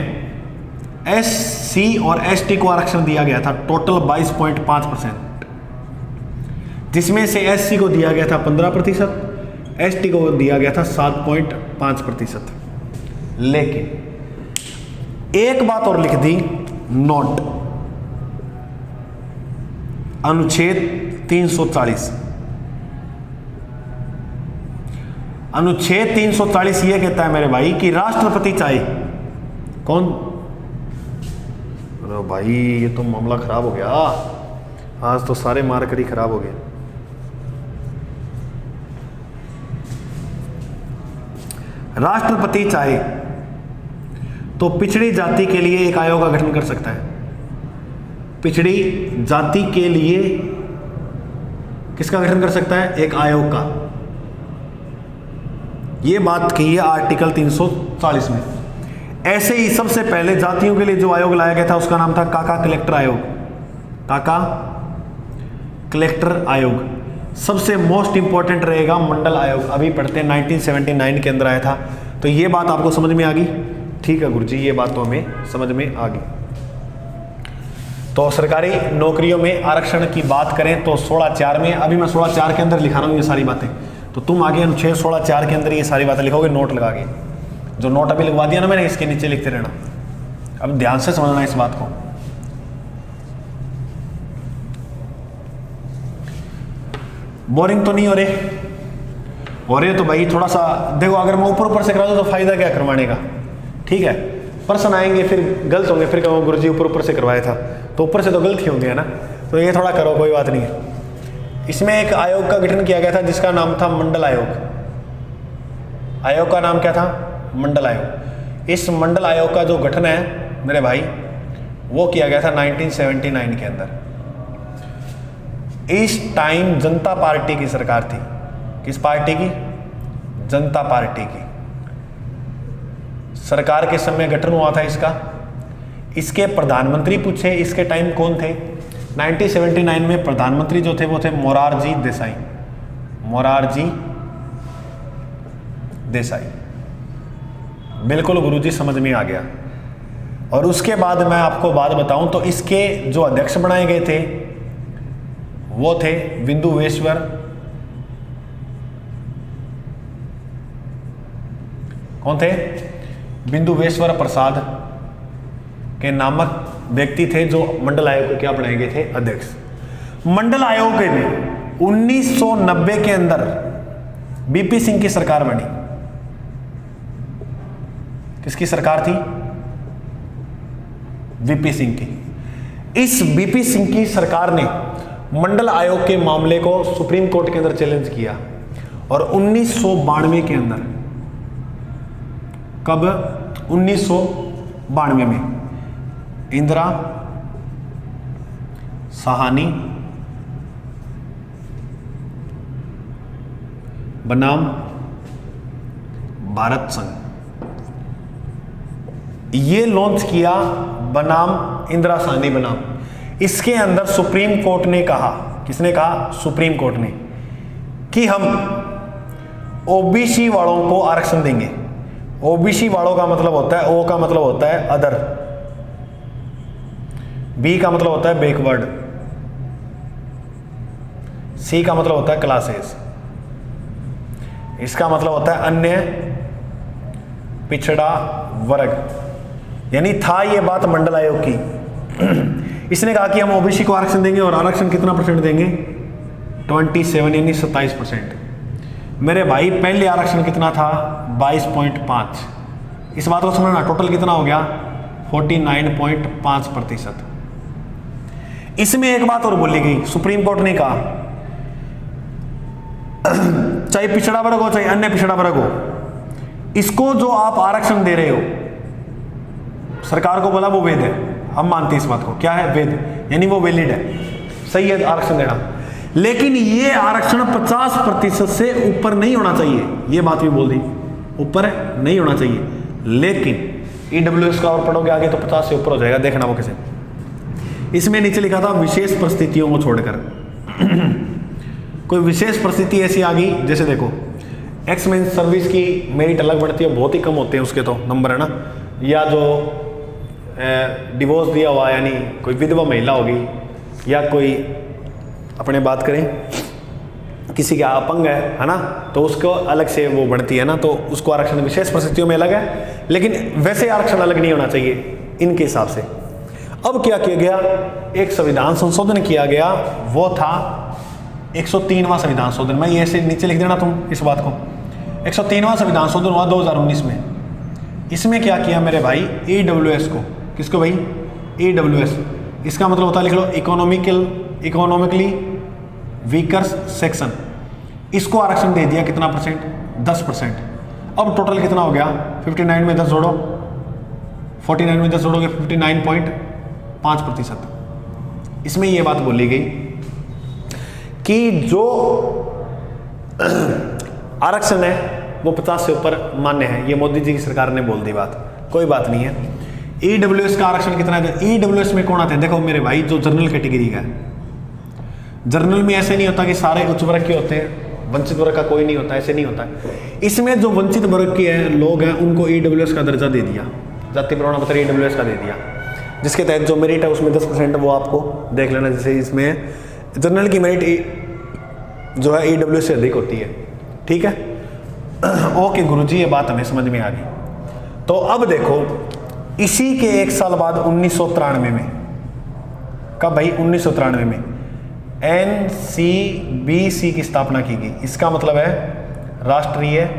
[SPEAKER 1] SC और ST को आरक्षण दिया गया था टोटल 22.5%, जिसमें से SC को दिया गया था 15%, ST को दिया गया था 7.5%। लेकिन एक बात और लिख दी, नोट अनुच्छेद 340, अनुच्छेद 340 ये कहता है मेरे भाई कि राष्ट्रपति चाहे, कौन? तो भाई ये तो मामला खराब हो गया, आज तो सारे मार्कर ही खराब हो गए। राष्ट्रपति चाहे तो पिछड़ी जाति के लिए एक आयोग का गठन कर सकता है। पिछड़ी जाति के लिए किसका गठन कर सकता है? एक आयोग का। यह बात की है आर्टिकल 340 में। ऐसे ही सबसे पहले जातियों के लिए जो आयोग लाया गया था उसका नाम था काका कलेक्टर आयोग। काका कलेक्टर आयोग। सबसे मोस्ट इंपॉर्टेंट रहेगा मंडल आयोग। अभी पढ़ते हैं 1979 के अंदर आया था। तो ये बात आपको समझ में आ गई? ठीक है गुरुजी, ये बात तो हमें समझ में आ गई। तो सरकारी नौकरियों में आरक्षण की बात करें तो 16(4) में, अभी मैं 16(4) के अंदर लिखा रहा हूँ ये सारी बातें, तो तुम आगे अनुच्छेद 16(4) के अंदर ये सारी बातें लिखोगे नोट लगा के। जो नोट अभी लगवा दिया ना मैंने, इसके नीचे लिखते रहना। अब ध्यान से समझना इस बात को। बोरिंग तो नहीं हो रहे तो भाई थोड़ा सा देखो, अगर मैं ऊपर से करा दूं तो फायदा क्या करवाने का? ठीक है, प्रश्न आएंगे फिर गलत होंगे, फिर कहूँ गुरुजी ऊपर से करवाया था, तो ऊपर से तो गलत ही होंगे है ना। तो ये थोड़ा करो, कोई बात नहीं है। इसमें एक आयोग का गठन किया गया था जिसका नाम था मंडल आयोग। आयोग का नाम क्या था? मंडल आयोग। इस मंडल आयोग का जो गठन है मेरे भाई वो किया गया था 1979 के अंदर। इस टाइम जनता पार्टी की सरकार थी। किस पार्टी की? जनता पार्टी की सरकार के समय गठन हुआ था इसका। इसके प्रधानमंत्री पूछे इसके टाइम कौन थे? 1979 में प्रधानमंत्री जो थे वो थे मोरारजी देसाई। मोरारजी देसाई। बिल्कुल गुरुजी, समझ में आ गया। और उसके बाद मैं आपको बात बताऊं तो इसके जो अध्यक्ष बनाए गए थे वो थे बिंदुवेश्वर कौन थे? बिंदुवेश्वर प्रसाद के नामक व्यक्ति थे जो मंडल आयोग के क्या बनाए गए थे? अध्यक्ष। मंडल आयोग में 1990 के अंदर बीपी सिंह की सरकार बनी। किसकी सरकार थी? वीपी सिंह की। इस वीपी सिंह की सरकार ने मंडल आयोग के मामले को सुप्रीम कोर्ट के अंदर चैलेंज किया और 1992 के अंदर, कब? 1992 में इंदिरा साहानी बनाम भारत संघ ये लॉन्च किया बनाम इंदिरा साहनी बनाम। इसके अंदर सुप्रीम कोर्ट ने कहा, किसने कहा? सुप्रीम कोर्ट ने, कि हम ओबीसी वालों को आरक्षण देंगे। ओबीसी वालों का मतलब होता है, ओ का मतलब होता है अदर, बी का मतलब होता है बैकवर्ड, सी का मतलब होता है क्लासेस, इसका मतलब होता है अन्य पिछड़ा वर्ग। यानी था ये बात मंडल आयोग की। इसने कहा कि हम ओबीसी को आरक्षण देंगे और आरक्षण कितना परसेंट देंगे? 27 यानी 27%। मेरे भाई पहले आरक्षण कितना था? 22.5। इस बात को समझना, टोटल कितना हो गया? 49.5%। इसमें एक बात और बोली गई, सुप्रीम कोर्ट ने कहा चाहे पिछड़ा वर्ग हो चाहे अन्य पिछड़ा वर्ग हो, इसको जो आप आरक्षण दे रहे हो, सरकार को बोला वो वैध है, हम मानते हैं इस बात को। क्या है? वैध, यानी वो वैलिड है, सही है आरक्षण देना। लेकिन ये आरक्षण 50% से ऊपर नहीं होना चाहिए, ये बात भी बोल दी, ऊपर नहीं होना चाहिए। लेकिन ईडब्ल्यूएस का और पढ़ोगे आगे तो 50 से ऊपर हो जाएगा, देखना वो कैसे। इसमें नीचे लिखा था विशेष परिस्थितियों को छोड़कर। कोई विशेष परिस्थिति ऐसी आ गई, जैसे देखो एक्स मेन सर्विस की मेरिट अलग बढ़ती है, बहुत ही कम होते हैं उसके तो नंबर, है ना। या जो डिवोर्स दिया हुआ, यानी कोई विधवा महिला होगी, या कोई अपने बात करें किसी का अपंग है ना, तो उसको अलग से वो बढ़ती है ना, तो उसको आरक्षण विशेष परिस्थितियों में अलग है। लेकिन वैसे आरक्षण अलग नहीं होना चाहिए इनके हिसाब से। अब क्या किया गया? एक संविधान संशोधन किया गया, वो था 103वां संविधान संशोधन। मैं ये ऐसे नीचे लिख देना तुम इस बात को। 103वां संविधान संशोधन हुआ 2019 में। इसमें क्या किया मेरे भाई? ईडब्ल्यूएस को, किसको भाई? EWS, इसका मतलब होता है, लिख लो, इकोनॉमिकली वीकर सेक्शन। इसको आरक्षण दे दिया कितना परसेंट? 10%। अब टोटल कितना हो गया? 59 में 10 जोड़ो, 49 में 10 जोड़ोगे 59.5%। इसमें यह बात बोली गई कि जो आरक्षण है वो 50 से ऊपर मान्य है। ये मोदी जी की सरकार ने बोल दी बात, कोई बात नहीं है। EWS का आरक्षण कितना है? EWS में कौन आते हैं? देखो मेरे भाई, जो जनरल कैटेगरी का है, जनरल में ऐसे नहीं होता कि सारे उच्च वर्ग के होते हैं, वंचित वर्ग का कोई नहीं होता, ऐसे नहीं होता है। इसमें जो वंचित वर्ग के लोग हैं उनको EWS का दर्जा दे दिया, जाति प्रमाण पत्र EWS का दे दिया, जिसके तहत जो मेरिट है उसमें 10% वो आपको देख लेना। जैसे इसमें जनरल की मेरिट जो है EWS से अधिक होती है, ठीक है। ओके गुरुजी, ये बात हमें समझ में आ गई। तो अब देखो, इसी के एक साल बाद 1993 में, कब भाई? 1993 में NCBC की स्थापना की गई। इसका मतलब है राष्ट्रीय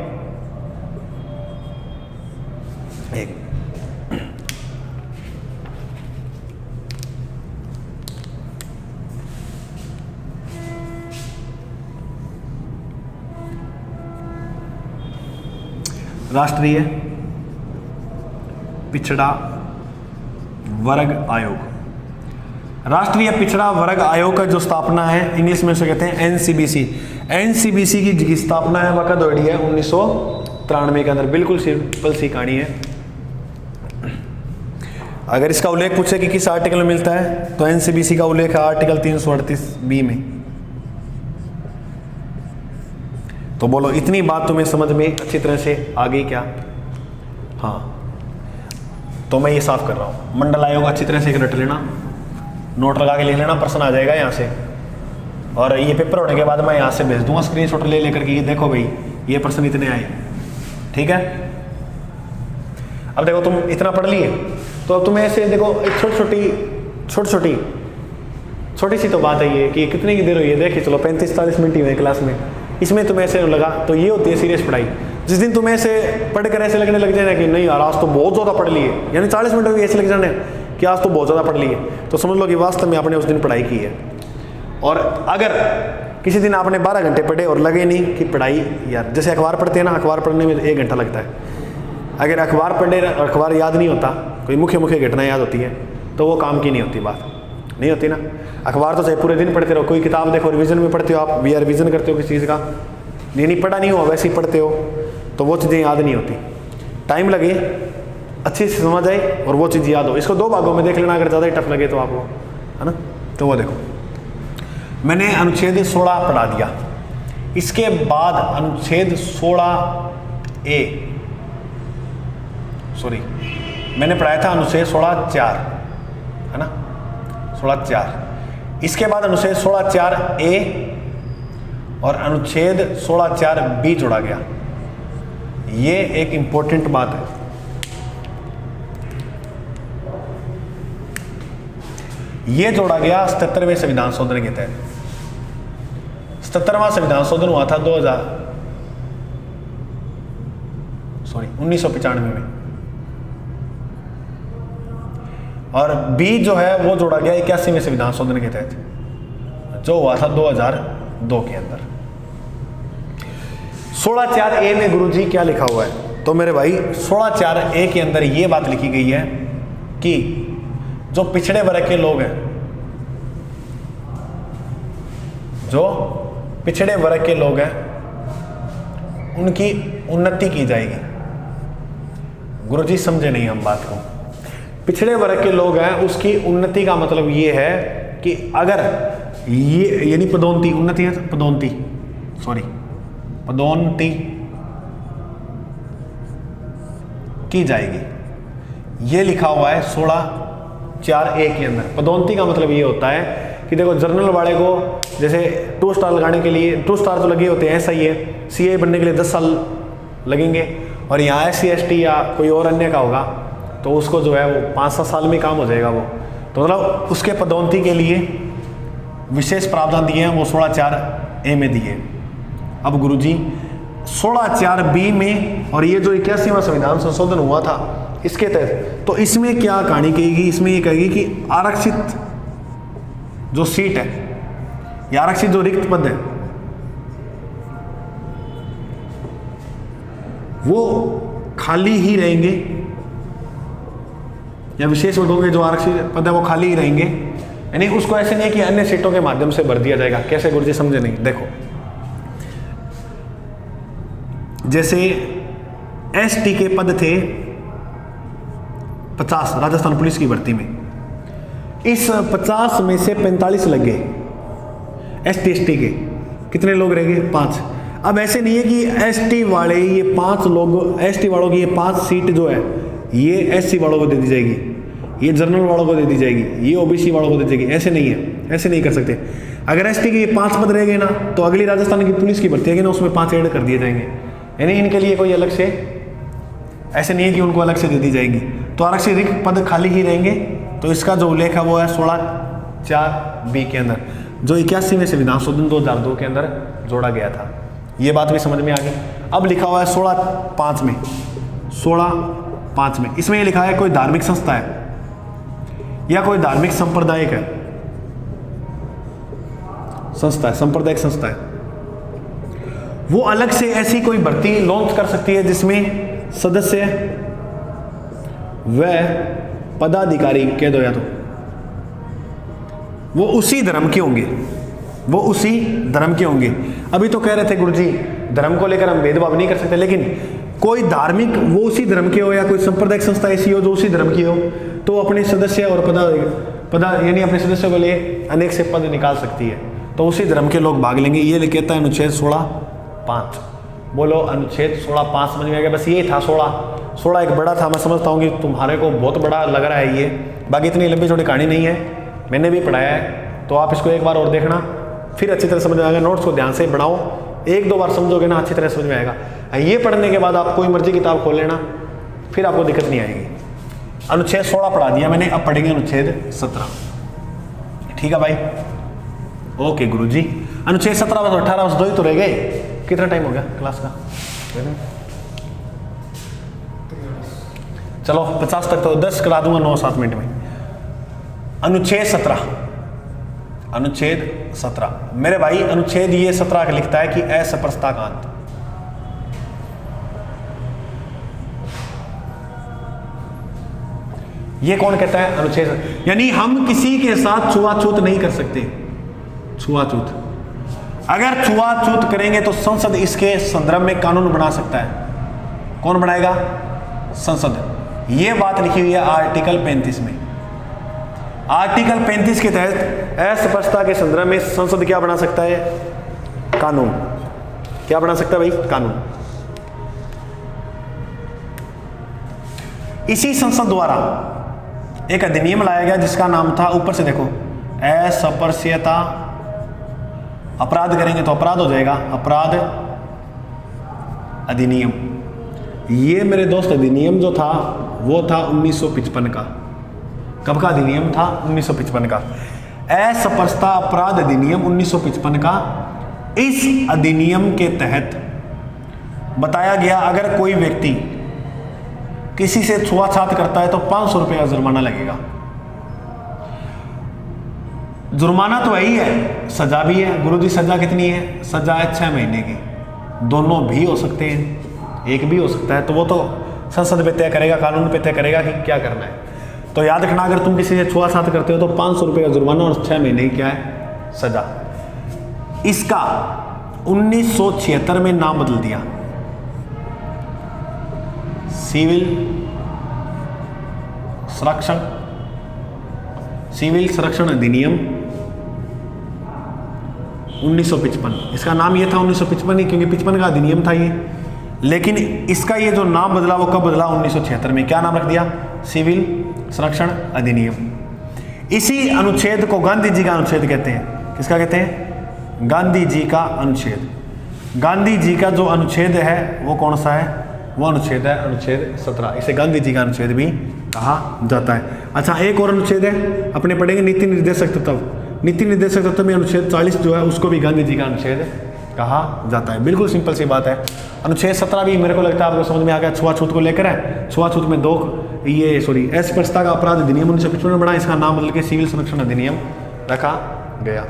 [SPEAKER 1] राष्ट्रीय पिछड़ा वर्ग आयोग। राष्ट्रीय पिछड़ा वर्ग आयोग का जो स्थापना है, इंग्लिश में उसे कहते हैं NCBC। NCBC की स्थापना है वक़्त हुई है 1993 के अंदर। बिल्कुल सिंपल सी कहानी है। अगर इसका उल्लेख पूछे कि किस आर्टिकल में मिलता है, तो NCBC का उल्लेख है आर्टिकल 338B में। तो बोलो, इतनी बात तुम्हें समझ में अच्छी तरह से आ गई क्या? हाँ, तो मैं ये साफ कर रहा हूँ। मंडल आयोग अच्छी तरह से एक रट लेना, नोट लगा के लिख लेना, प्रश्न आ जाएगा यहाँ से। और ये पेपर होने के बाद मैं यहाँ से भेज दूंगा स्क्रीनशॉट ले लेकर के, ये देखो भाई ये प्रश्न इतने आए, ठीक है। अब देखो तुम इतना पढ़ लिए, तो अब तुम्हें ऐसे देखो एक छोटी सी तो बात है ये कि कितनी की देर हुई है, देखिए चलो 35-40 मिनट ही हुए क्लास में। इसमें तुम्हें ऐसे लगा, तो ये होती है सीरियस पढ़ाई। जिस दिन तुम्हें ऐसे पढ़कर ऐसे लगने लग जाए कि नहीं यार आज तो बहुत ज़्यादा पढ़ लिए, यानी 40 मिनट भी ऐसे लग जाने कि आज तो बहुत ज़्यादा पढ़ लिए, तो समझ लो कि वास्तव में आपने उस दिन पढ़ाई की है। और अगर किसी दिन आपने 12 घंटे पढ़े और लगे नहीं कि पढ़ाई, यार जैसे अखबार पढ़ते हैं ना, अखबार पढ़ने में 1 घंटा लगता है। अगर अखबार पढ़े, अखबार याद नहीं होता, कोई मुख्य घटना याद होती है, तो वो काम की नहीं होती, बात नहीं होती ना। अखबार तो चाहे पूरे दिन पढ़ते रहो, कोई किताब देखो रिवीजन में पढ़ते हो आप, या रिवीजन करते हो किसी चीज़ का, नहीं पढ़ा नहीं हो वैसे ही पढ़ते हो, तो वो चीज़ें याद नहीं होती। टाइम लगे, अच्छी से समझ आए और वो चीज़ याद हो। इसको 2 भागों में देख लेना, अगर ज़्यादा ही टफ लगे तो आपको, है ना। तो वो देखो, मैंने अनुच्छेद 16 पढ़ा दिया, इसके बाद अनुच्छेद 16A, सॉरी मैंने पढ़ाया था अनुच्छेद 16(4), है ना, 16(4). इसके बाद अनुच्छेद 16(4)A और अनुच्छेद 16(4)B जोड़ा गया। ये एक इंपॉर्टेंट बात है। ये जोड़ा गया 77वें संविधान संशोधन के तहत। 77वां संविधान संशोधन हुआ था 1995 में, और बी जो है वो जोड़ा गया 81वें संविधान संशोधन के तहत, जो हुआ था 2002 के अंदर। 16(4)A में गुरुजी क्या लिखा हुआ है? तो मेरे भाई 16(4)A के अंदर ये बात लिखी गई है कि जो पिछड़े वर्ग के लोग हैं, जो पिछड़े वर्ग के लोग हैं, उनकी उन्नति की जाएगी। गुरुजी समझे नहीं हम बात को। पिछड़े वर्ग के लोग हैं, उसकी उन्नति का मतलब ये है कि अगर ये यानी पदोन्नति, उन्नति है पदोन्नति, सॉरी पदोन्नति की जाएगी। ये लिखा हुआ है 16(4)A के अंदर। पदोन्नति का मतलब ये होता है कि देखो जनरल वाले को जैसे 2 स्टार लगाने के लिए 2 स्टार तो लगे होते हैं, ऐसा ही है, CA बनने के लिए 10 साल लगेंगे, और यहाँ SC/ST या कोई और अन्य का होगा तो उसको जो है वो 5-7 साल में काम हो जाएगा वो। तो मतलब उसके पदोन्नति के लिए विशेष प्रावधान दिए हैं, वो 16(4)A में दिए। अब गुरुजी 16(4)B में, और ये जो 81वां संविधान संशोधन हुआ था इसके तहत। तो इसमें क्या कहानी कहेगी, इसमें ये कहेगी कि आरक्षित जो सीट है या आरक्षित जो रिक्त पद है वो खाली ही रहेंगे, या विशेष वर्गों के जो आरक्षित पद है वो खाली ही रहेंगे। यानी उसको ऐसे नहीं है कि अन्य सीटों के माध्यम से भर दिया जाएगा। कैसे गुरुजी समझे नहीं, देखो जैसे एसटी के पद थे 50 राजस्थान पुलिस की भर्ती में, इस 50 में से 45 लग गए एसटी के, कितने लोग रह गए 5। अब ऐसे नहीं है कि एसटी वाले ये 5 लोग, एसटी वालों की ये 5 सीट जो है ये एससी वालों को दे दी जाएगी, ये जनरल वालों को दे दी जाएगी, ये ओबीसी वालों को दे दी जाएगी। ऐसे नहीं है, ऐसे नहीं कर सकते। अगर एसटी के ये 5 पद रह गए ना तो अगली राजस्थान की पुलिस की भर्ती है ना उसमें 5 ऐड कर दिए जाएंगे। यानी इनके लिए कोई अलग से ऐसे नहीं है कि उनको अलग से दे दी जाएगी। तो आरक्षित रिक्त पद खाली ही रहेंगे। तो इसका जो उल्लेख है वो है 16(4)(b) के अंदर, जो 81वें संविधान शोधन 2002 के अंदर जोड़ा गया था। ये बात भी समझ में आ गई। अब लिखा हुआ है 16(5) में, 16(5) में इसमें ये लिखा है कोई धार्मिक संस्था है या कोई धार्मिक संप्रदायिक है, संस्था है, सांप्रदायिक संस्था है, वो अलग से ऐसी कोई भर्ती लॉन्च कर सकती है जिसमें सदस्य व पदाधिकारी कह दो या तो वो उसी धर्म के होंगे, वो उसी धर्म के होंगे। अभी तो कह रहे थे गुरुजी धर्म को लेकर हम भेदभाव नहीं कर सकते, लेकिन कोई धार्मिक वो उसी धर्म के हो या कोई सांप्रदायिक संस्था ऐसी हो जो उसी धर्म की हो तो अपने सदस्य और पदा यानी अपने सदस्यों के लिए अनेक से पद निकाल सकती है। तो उसी धर्म के लोग भाग लेंगे। ये कहता है अनुच्छेद 16(5). बोलो अनुच्छेद 16(5) समझ में आ गया? बस ये था 16 एक बड़ा था, मैं समझता हूँ कि तुम्हारे को बहुत बड़ा लग रहा है ये, बाकी इतनी लंबी छोटी कहानी नहीं है, मैंने भी पढ़ाया है। तो आप इसको एक बार और देखना फिर अच्छी तरह समझ में आएगा। नोट्स को ध्यान से बनाओ, 1-2 बार समझोगे ना अच्छी तरह समझ में आएगा। ये पढ़ने के बाद आप कोई मर्जी किताब खोल लेना, फिर आपको दिक्कत नहीं आएगी। अनुच्छेद 16 पढ़ा दिया मैंने, अब पढ़ेंगे अनुच्छेद 17। ठीक है भाई? ओके गुरुजी। अनुच्छेद 17 बस 18 बस 2 ही तो रह गए। कितना टाइम हो गया क्लास का? चलो 50 तक तो 10 करा दूंगा 9-7 मिनट में। अनुच्छेद 17, अनुच्छेद 17 मेरे भाई, अनुच्छेद ये 17 का लिखता है कि असप्रस्ताकांत। ये कौन कहता है? अनुच्छेद, यानी हम किसी के साथ छुआछूत नहीं कर सकते। छुआछूत, अगर छुआछूत करेंगे तो संसद इसके संदर्भ में कानून बना सकता है। कौन बनाएगा? संसद। ये बात लिखी हुई है आर्टिकल 35 में। आर्टिकल 35 के तहत अस्पष्टता के संदर्भ में संसद क्या बना सकता है? कानून। क्या बना सकता है भाई? कानून। इसी संसद द्वारा एक अधिनियम लाया गया जिसका नाम था, ऊपर से देखो, अस्पृश्यता। अपराध करेंगे तो अपराध हो जाएगा, अपराध अधिनियम। ये मेरे दोस्त अधिनियम जो था वो था 1955 का। कब का अधिनियम था? 1955 का। अस्पृश्यता अपराध अधिनियम 1955 का। इस अधिनियम के तहत बताया गया अगर कोई व्यक्ति किसी से छुआछूत करता है तो 500 रुपये का जुर्माना लगेगा। जुर्माना तो वही है, सजा भी है। गुरुजी सजा कितनी है? सजा है 6 महीने की। दोनों भी हो सकते हैं, एक भी हो सकता है। तो वो तो संसद पे तय करेगा, कानून पे तय करेगा कि क्या करना है। तो याद रखना, अगर तुम किसी से छुआछूत करते हो तो 500 रुपये का जुर्माना और 6 महीने की क्या है? सजा। इसका 1976 में नाम बदल दिया, सिविल संरक्षण अधिनियम 1955। इसका नाम ये था 1955 ही, क्योंकि 55 का अधिनियम था ये। लेकिन इसका ये जो नाम बदला वो कब बदला? 1976 में। क्या नाम रख दिया? सिविल संरक्षण अधिनियम। इसी अनुच्छेद को गांधी जी का अनुच्छेद कहते हैं। किसका कहते हैं? गांधी जी का अनुच्छेद। गांधी जी का जो अनुच्छेद है वो कौन सा है? वो अनुच्छेद है अनुच्छेद 17। इसे गांधी जी का अनुच्छेद भी कहा जाता है। अच्छा, एक और अनुच्छेद है, अपने पढ़ेंगे नीति निर्देशक तत्व। नीति निर्देशक तत्व में अनुच्छेद 40 जो है उसको भी गांधी जी का अनुच्छेद कहा जाता है। बिल्कुल सिंपल सी बात है। अनुच्छेद 17 भी मेरे को लगता है आपको समझ में आ गया, छुआछूत को लेकर है। छुआछूत में अस्पृश्यता का अपराध अधिनियम 1955 में बना, इसका नाम बदल के सिविल संरक्षण अधिनियम रखा गया।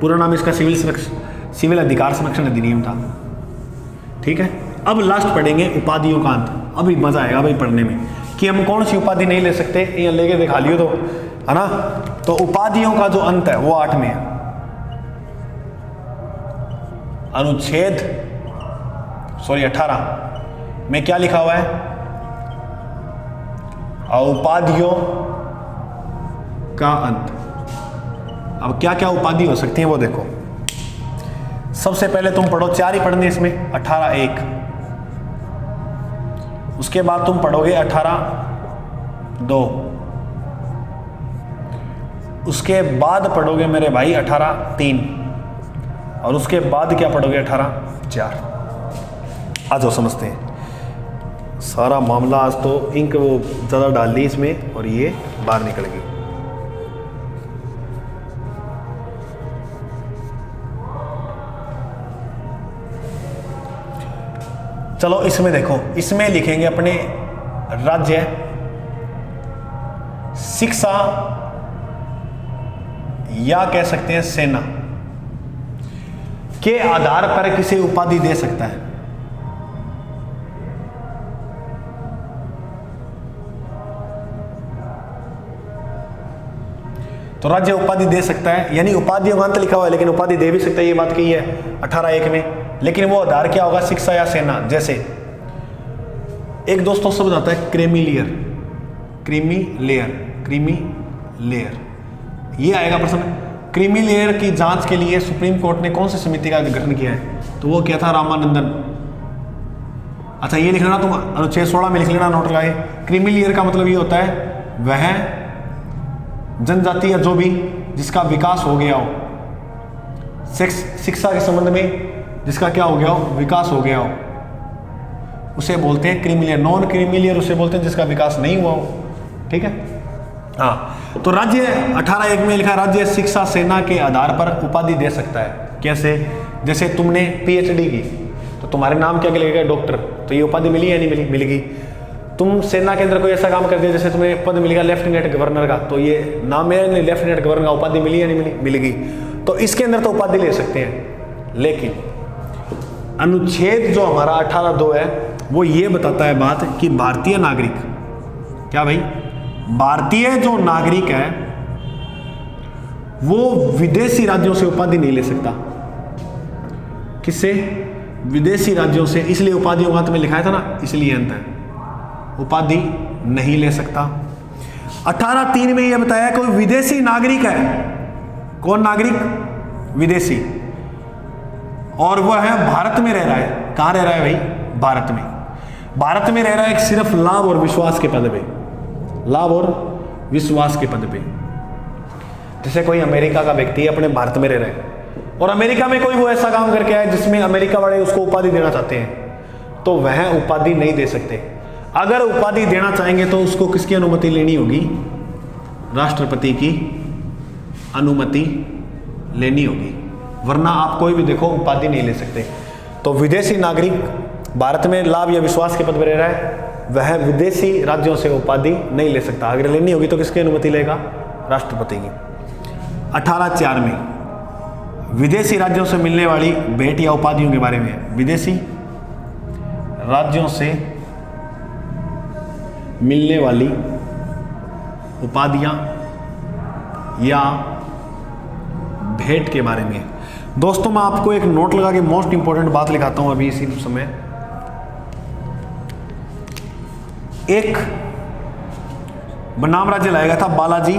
[SPEAKER 1] पूरा नाम इसका सिविल अधिकार संरक्षण अधिनियम था। ठीक है, अब लास्ट पढ़ेंगे उपाधियों का अंत। अभी मजा आएगा भाई पढ़ने में कि हम कौन सी उपाधि नहीं ले सकते, ये लेके दिखा लियो तो, है ना। तो उपाधियों का जो अंत है वो 8 में है। अनुच्छेद 18 में क्या लिखा हुआ है? उपाधियों का अंत। अब क्या क्या उपाधि हो सकती है वो देखो। सबसे पहले तुम पढ़ो, 4 ही पढ़ने इसमें, 18(1). उसके बाद तुम पढ़ोगे 18(2). उसके बाद पढ़ोगे मेरे भाई 18(3). और उसके बाद क्या पढ़ोगे? 18(4). आ जाओ समझते हैं सारा मामला। आज तो इंक वो ज़्यादा डाल दी इसमें और ये बाहर निकल गई। चलो इसमें देखो, इसमें लिखेंगे अपने राज्य, शिक्षा या कह सकते हैं सेना के आधार पर किसे उपाधि दे सकता है। तो राज्य उपाधि दे सकता है, यानी उपाधियों का अंत लिखा हुआ है लेकिन उपाधि दे भी सकता है, ये बात कही है 18(1) में। लेकिन वो आधार क्या होगा? शिक्षा या सेना। जैसे एक दोस्तों शब्द आता है क्रीमी लेयर, ये आएगा प्रश्न। क्रीमी लेयर की जांच के लिए सुप्रीम कोर्ट ने कौन सी समिति का गठन किया है? तो वो क्या था? रामानंदन। अच्छा ये लिख लेना तुम, अनुच्छेद 16 में लिख लेना, नोट लगाए। क्रीमी लेयर का मतलब ये होता है वह जनजाति या जो भी जिसका विकास हो गया हो, शिक्षा के संबंध में जिसका क्या हो गया हो? विकास हो गया हो, उसे बोलते हैं creamy layer. Non creamy layer उसे बोलते हैं जिसका विकास नहीं हुआ हो। ठीक है, हाँ। तो राज्य 18(1) में लिखा, राज्य शिक्षा सेना के आधार पर उपाधि दे सकता है। कैसे? जैसे तुमने PhD की तो तुम्हारे नाम क्या लगेगा? डॉक्टर। तो ये उपाधि मिली या नहीं मिली? मिलेगी। तुम सेना के अंदर कोई ऐसा काम कर दिया जैसे तुम्हें पद मिलेगा लेफ्टिनेंट गवर्नर का, तो ये नाम है नहीं, लेफ्टिनेंट गवर्नर का उपाधि मिली या नहीं मिली? मिलेगी। तो इसके अंदर तो उपाधि ले सकते हैं। लेकिन अनुच्छेद जो हमारा 18(2) है वो ये बताता है बात कि भारतीय नागरिक, क्या भाई, भारतीय जो नागरिक है वो विदेशी राज्यों से उपाधि नहीं ले सकता। किससे? विदेशी राज्यों से। इसलिए उपाधियों का अंत में लिखाया था ना, इसलिए अंत है, उपाधि नहीं ले सकता। 18(3) में यह बताया कोई विदेशी नागरिक है। कौन नागरिक? विदेशी, और वह है भारत में रह रहा है। कहां रह रहा है भाई? भारत में। भारत में रह रहा है सिर्फ लाभ और विश्वास के पद पे, लाभ और विश्वास के पद पे। जैसे कोई अमेरिका का व्यक्ति अपने भारत में रह रहा है और अमेरिका में कोई वो ऐसा काम करके आया जिसमें अमेरिका वाले उसको उपाधि देना चाहते हैं, तो वह उपाधि नहीं दे सकते। अगर उपाधि देना चाहेंगे तो उसको किसकी अनुमति लेनी होगी? राष्ट्रपति की अनुमति लेनी होगी, वरना आप कोई भी देखो उपाधि नहीं ले सकते। तो विदेशी नागरिक भारत में लाभ या विश्वास के पद पर रह रहा है, वह विदेशी राज्यों से उपाधि नहीं ले सकता। अगर लेनी होगी तो किसकी अनुमति लेगा? राष्ट्रपति की। 18(4) में विदेशी राज्यों से मिलने वाली भेंट या उपाधियों के बारे में है। विदेशी राज्यों से मिलने वाली उपाधियां या भेंट के बारे में। दोस्तों मैं आपको एक नोट लगा के मोस्ट इंपॉर्टेंट बात लिखाता हूं अभी इसी समय। एक बनाम राज्य लाया गया था बालाजी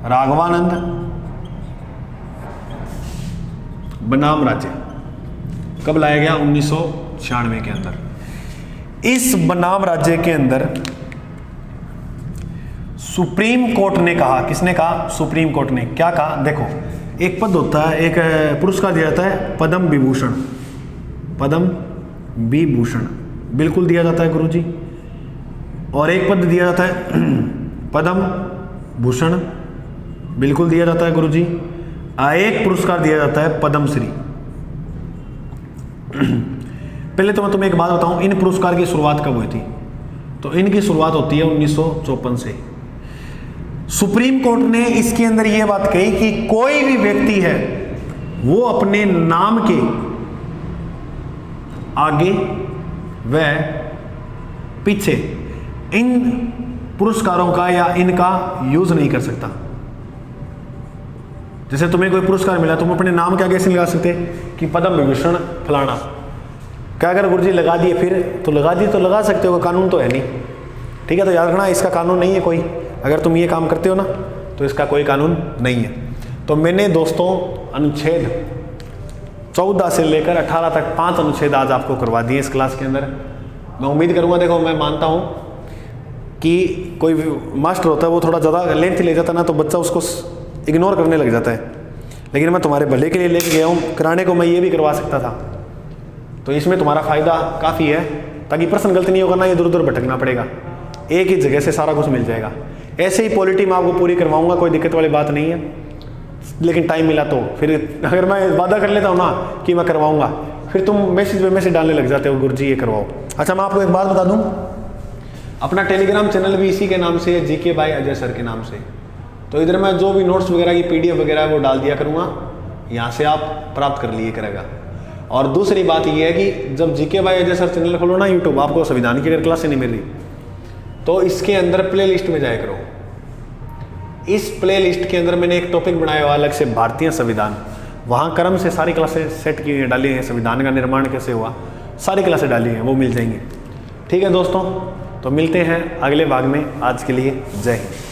[SPEAKER 1] राघवानंद बनाम राज्य। कब लाया गया? 1996 के अंदर। इस बनाम राज्य के अंदर सुप्रीम कोर्ट ने कहा, किसने कहा? सुप्रीम कोर्ट ने। क्या कहा? देखो, एक पद होता है, एक पुरस्कार दिया जाता है पद्म विभूषण, पद्म विभूषण बिल्कुल दिया जाता है गुरुजी, और एक पद दिया जाता है पद्म भूषण बिल्कुल दिया जाता है गुरुजी। एक पुरस्कार दिया जाता है पद्मश्री। पहले तो मैं तुम्हें एक बात बताऊं, इन पुरस्कार की शुरुआत कब हुई थी? तो इनकी शुरुआत होती है 1954 से। सुप्रीम कोर्ट ने इसके अंदर यह बात कही कि कोई भी व्यक्ति है वो अपने नाम के आगे व पीछे इन पुरस्कारों का या इनका यूज नहीं कर सकता। जैसे तुम्हें कोई पुरस्कार मिला, तुम अपने नाम के आगे से लगा सकते कि पद्म विभूषण फलाना। क्या अगर गुरुजी लगा दिए फिर तो लगा दिए तो लगा सकते हो, कानून तो है नहीं। ठीक है, तो याद रखना इसका कानून नहीं है कोई। अगर तुम ये काम करते हो ना तो इसका कोई कानून नहीं है। तो मैंने दोस्तों अनुच्छेद 14 से लेकर 18 तक 5 अनुच्छेद आज आपको करवा दिए इस क्लास के अंदर। मैं उम्मीद करूँगा, देखो मैं मानता हूँ कि कोई मास्टर होता है वो थोड़ा ज़्यादा लेंथ ले जाता ना तो बच्चा उसको इग्नोर करने लग जाता है, लेकिन मैं तुम्हारे भले के लिए लेके गया हूँ। कराने को मैं ये भी करवा सकता था, तो इसमें तुम्हारा फ़ायदा काफ़ी है, ताकि प्रश्न गलत नहीं होगा ना, इधर उधर भटकना पड़ेगा, एक ही जगह से सारा कुछ मिल जाएगा। ऐसे ही पॉलिटी मैं आपको पूरी करवाऊँगा, कोई दिक्कत वाली बात नहीं है, लेकिन टाइम मिला तो। फिर अगर मैं वादा कर लेता हूँ ना कि मैं करवाऊँगा, फिर तुम मैसेज पे मैसेज डालने लग जाते हो, गुरुजी ये करवाओ। अच्छा, मैं आपको एक बात बता दूँ, अपना टेलीग्राम चैनल भी इसी के नाम से है, जीके बाय अजय सर के नाम से। तो इधर मैं जो भी नोट्स वगैरह की PDF वगैरह है वो डाल दिया करूँगा, यहाँ से आप प्राप्त कर लिए करेगा। और दूसरी बात ये है कि जब GK by Ajay sir channel खोलो ना यूट्यूब, आपको संविधान की अगर क्लासें नहीं मिल रही तो इसके अंदर प्ले लिस्ट में जाया करो। इस प्ले लिस्ट के अंदर मैंने एक टॉपिक बनाया हुआ अलग से, भारतीय संविधान। वहाँ क्रम से सारी क्लासें सेट की हुई डाली हैं, संविधान का निर्माण कैसे हुआ सारी क्लासें डाली हैं, वो मिल जाएंगी। ठीक है दोस्तों, तो मिलते हैं अगले भाग में। आज के लिए जय हिंद।